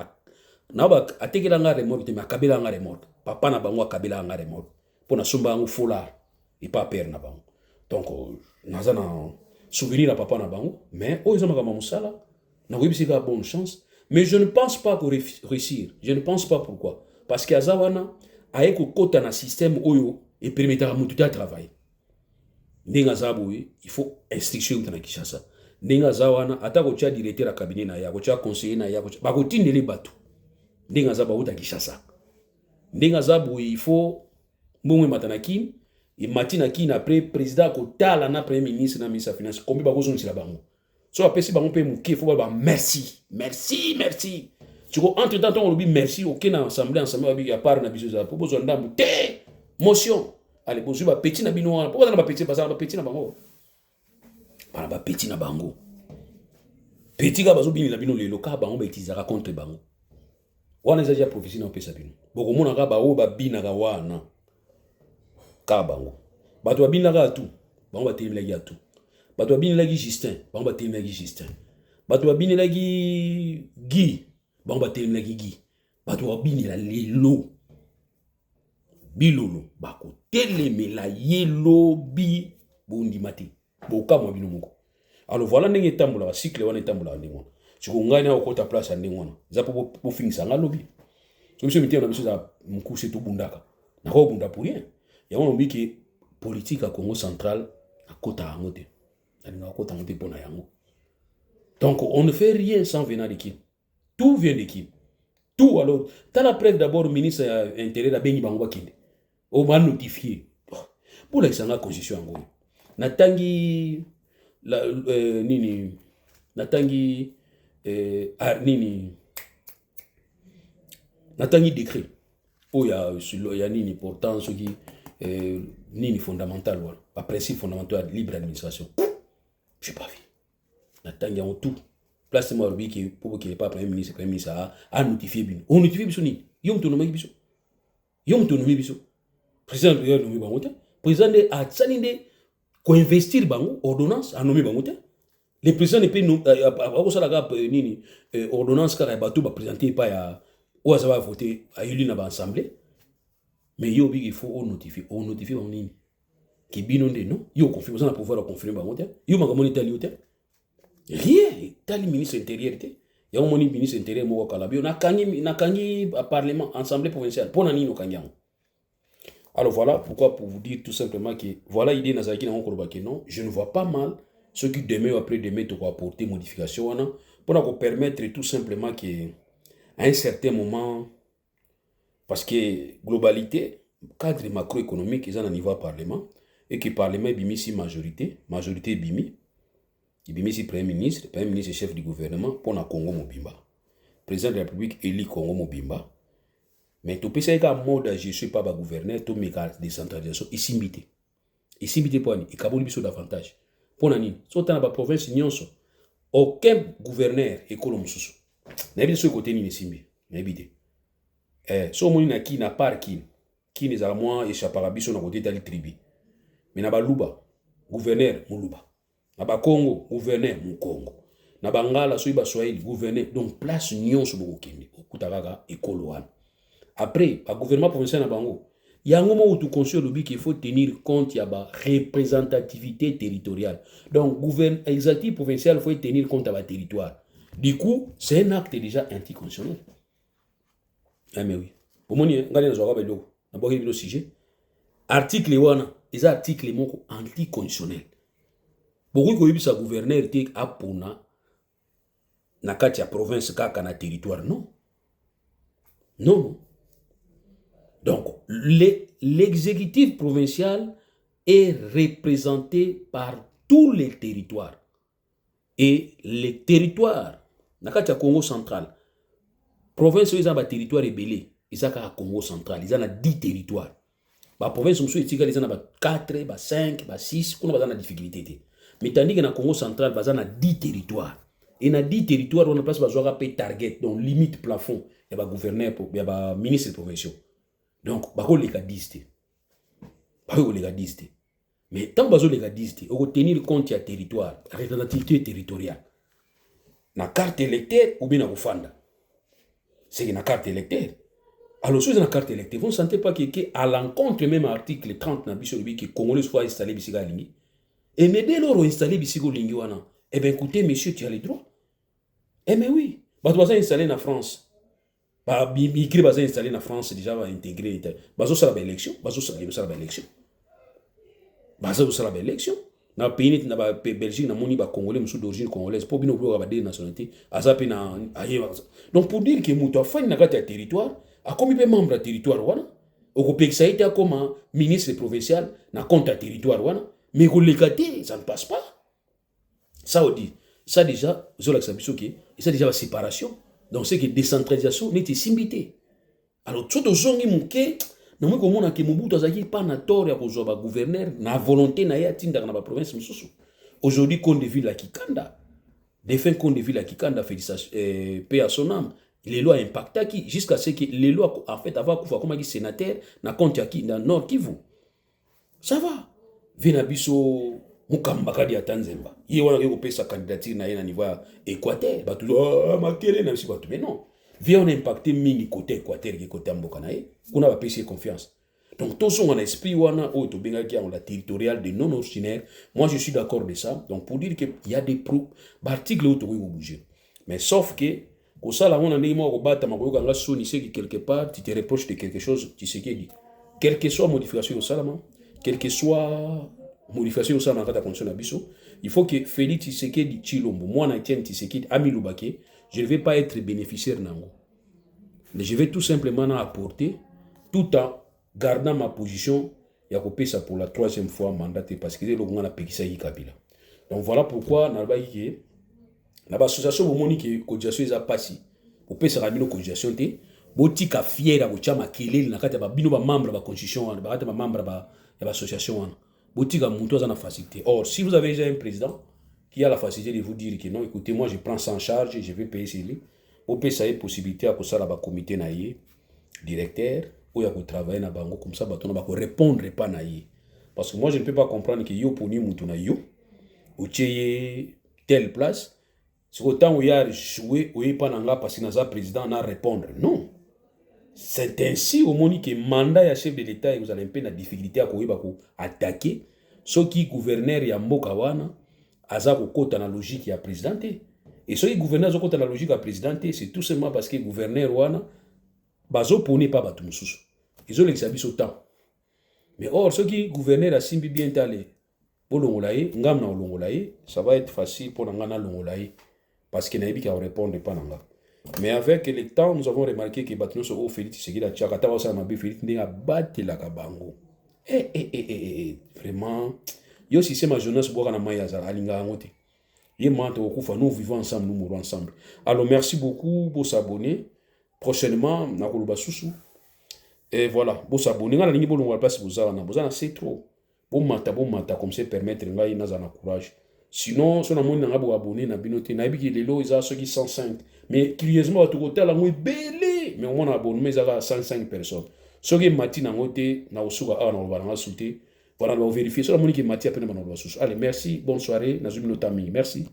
Speaker 2: na ba atekelanga remorque te makabela nga remorque papa na bango akabela nga remorque pona sumba ngo folar et pas père na bango. Donc nazana souvenir à papa na bango, mais ils ont ma musala, na wibisi ka bonne chance, mais je ne pense pas qu'on réussir. Je ne pense pas pourquoi. Parce que azawana aye ko kota na système oyo et permettre à mututa travailler. Ndenga zaboui, il faut instruction na Kinshasa. Ndenga zawana ata ko tia directeur à cabinet na ya, ko tia conseiller na ya, ba ko tindeli bato. Ndenga zaba uta Kinshasa. Ndenga zaboui, il faut mbongwe matanaki et matina qui après président kotala na premier ministre na ministre finance combien ba kozon ci la bango so apesi bango pe muke faut ba merci tu go entre temps on obi merci OK na assemblée ba bi à part na biso za pour besoin ndambu te motion allez bozu ba petit na bino wana pourquoi na ba petit ba petit na bango bana ba petit na bango petit ga bazo bini na bino lelo ka bango ba itizaka contre bango wana déjà prophétie na pesa bino boko mona ka ba o ba bina ka wana kabango bato babini la tout bango bateli la tout bato babini la Justin bango bateli la Justin bato babini la Guy bango bateli la Guy bato babini la lelo bilolo bako telemela yelo bi bondi mati boka mo bino moko. Alors voilà ndenge tambola ba cycle wana tambola ndenge siko ngani na okota place ndenge wana za po finisa ngalobi so biso miteo na biso za mukuse to bundaka na ko bunda pour rien. Il y a un homme qui politique à Congo central à Kota Angote. Donc on ne fait rien sans venir de qui. Tout vient de qui. Tout alors. T'as la preuve d'abord ministre intérieur de Bengi Bango Kinde. On m'a notifié. Pour la constitution en Congo. Natangi la nini. Natangi nini. Natangi décret. Oh il y a nini pourtant ce qui nini fondamental voilà pas principe fondamental de libre administration j'ai pas vu natangi en tout place moi rubi qui pour qu'il pas premier ministre a notifié bien on notifie biso ni yom to nomaki biso président de nommer bango te président de a tsaninde ko investir bango ordonnance a nommer bango te le président ne peut a ça la nini ordonnance car bato ba présenter pas ya ou ça va voter à élu na ba assemblée. Mais yo il faut on notifier en ligne qui binonde non yo confirme ça na pouvoir confirmer ba monter yo ma moniter liote rien tali ministre intérieur te ya on ministre intérieur mo kala bio na kangi parlement assemblée provinciale pona nino kangiango Alors voilà pourquoi, pour vous dire tout simplement que voilà l'idée Nazaki non, je ne vois pas mal ce qui demain ou après demain te apporter modification pour nous permettre tout simplement que à un certain moment, parce que globalité, cadre macroéconomique, ils ont un niveau parlement et que le parlement est bimi si majorité bimi, il bimi si premier ministre est chef du gouvernement pour na Congo Mobimba, président de la République élit Congo Mobimba. Mais tu peux dire qu'à mode je suis pas gouverneur, tu mets la décentralisation ici mbité. Ici mbité pour ni, et kaboli biso davantage. Pour nani, so dans la province nyonso, aucun gouverneur école mususu. Na bi so côté ni simbi, na bité. So moni na ki na part ki les allemands échappera biso na côté tali tribu. Mais na ba luba, gouverneur muluba. Na ba Congo, gouverneur mu Congo. Na bangala so iba Swahili, gouverneur. Donc place nyonso bokende, okutaka école wana. Après, le gouvernement provincial na bango, il y a un moment où tu conçois qu'il faut tenir compte de la représentativité territoriale. Donc, l'exécutif provincial, il faut tenir compte de la territoire. Du coup, c'est un acte déjà anticonstitutionnel. Ah, mais oui. Pour moi, je vais le sujet. Article 1, les articles anticonstitutionnels. Beaucoup de gens gouverneur qui a pour na province kaka na territoire. Non. Non. Donc, l'exécutif provincial est représenté par tous les territoires. Et les territoires, dans le Congo central, province, ils ont un territoire ébélé. Ils ont un Congo central, ils ont 10 territoires. La province, ils ont 4, 5, 6, ils ont des difficultés. Mais tandis que dans le Congo central, ils ont 10 territoires. Et dans 10 territoires, on a place de target, donc limite plafond. Il y a un gouverneur, il y a un ministre provincial. Donc, il y a des listes. Mais tant que les listes, il faut tenir compte de la territoire, la représentativité territoriale. La carte électorale ou bien la fanda. C'est une carte électorale. Alors, si vous avez une carte électorale, vous ne sentez pas qu'à l'encontre même article 30 na biso que Congolais soient installés ici à Lingi. Et mais dès lors installés ici à Lingi, eh bien écoutez, monsieur, tu as les droits. Eh mais oui, tu vas installer en France. Bikri baza installé en France déjà va intégrer bazo sala ba élection na pays na ba Belgique na moni ba congolais musu d'origine congolaise pour bino ba de nationalité azapi na aye. Donc pour dire que muto afani na kati ya territoire a comme pe membre de territoire wana okopekisa ite comme ministre provincial na compte à territoire wana mais kolekati ça ne passe pas. Ça on dit ça déjà zola sabisoki et ça déjà la séparation. Donc, c'est que décentralisation n'est pas simbité. Alors, tout le monde est na moi comme on a que Mobutu azaki pas na tort ya kozwa gouverneur na volonté na ya tinda na ba province mususu. Aujourd'hui qu'on de ville la Kikanda. Des fins qu'on de ville la Kikanda félicitations paix à son âme. Les lois impactent qui jusqu'à ce que les lois en fait avant qu'on comme sénateur na compte ya qui dans nord Kivu. Ça va. Vina biso mukamba ya Tanzemba. Il wana ko pesa candidature na yena niveau Équateur, ba toujours makele na si ba tout mais non. Vient on impacter mingi côté Équateur qui côté mboka na ye. Kuna ba pesa confiance. Donc tous sont en esprit wana o to benga ki en la territoriale de non originaire. Moi je suis d'accord de ça. Donc pour dire que il y a des articles où to bouger. Mais sauf que ko sala on a mo ko bata makoyoka nga soni c'est que quelque part tu te reproches de quelque chose, tu sais qui dit. Quelle que soit modification au salama, quelle que soit modification ça dans la condition d'abisso, il faut que Félix Tshisekedi Tshilombo, moi na Etienne Tshisekedi Ami Lubake, je ne vais pas être bénéficiaire nango. Mais je vais tout simplement apporter tout en gardant ma position ya kopé ça pour la 3e fois mandaté parce que le ngana pekisa yi Kabila. Donc voilà pourquoi na ba yi na ba association bomoni que cotisation eza pasi. Pour pesa rabino cotisation té botika fiera ko chama kelele na kati ba bino ba membre ba constitution ba kati ba membre ba ya association wana. Botika muto za na facilité. Or, si vous avez déjà un président qui a la facilité de vous dire que non, écoutez, moi je prends ça en charge et je vais payer celui, vous pouvez ça possibilité à ça la comité naïe, directeur, ou à travailler na bango comme ça, bateau na bako répondre pas naïe. Parce que moi je ne peux pas comprendre que yo poni muto na yo, ou tcheye telle place, c'est autant où il y a joué, ou il pas nanga parce que naza président na répondre. Non. C'est ainsi au moment que mandat ya chef de l'État et vous allez un peu la difficulté à attaquer ceux qui gouverneur ya mboka wana aza ko kota na logique ya présidenté et ceux qui gouverneur zo kota na logique ya présidenté c'est tout simplement parce que gouverneur wana bazo pone pas batu mususu ils ont l'exabiso temps Mais or, ceux qui gouverneur à Simbi bien talé, pour l'ongolaï, ngam na l'ongolaï, ça va être facile pour ngana l'ongolaï. Parce qu'il n'a pas qu'à répondre pas nanga. Mais avec le temps, nous avons remarqué que Batinon se Félix, c'est qu'il a tchakata wa sa mabe Félix n'a battu la kabango. Vraiment. Yo si c'est ma jeunesse boire na mayaza alinga ngote. Yé mante okufa, nous vivons ensemble, nous mourons ensemble. Alors merci beaucoup pour s'abonner. Prochainement, na koloba susu. Et voilà, pour s'abonner, on a lingi bolongo la place bozana c'est trop. Bon mata comme ça permettre ngai na zana courage. Sinon, si on a mon nanga bo abonné na binoté na biki lelo ils a ceux qui 105. Mais curieusement tout côté là moi belé, mais au moins abonné mais ça 105 personnes. Ceux qui mati na ngote na osuka a na ba na souté. Voilà, on va vérifier. Si on a mon qui mati après na ba na. Allez, merci, bonne soirée, na zumi notami. Merci.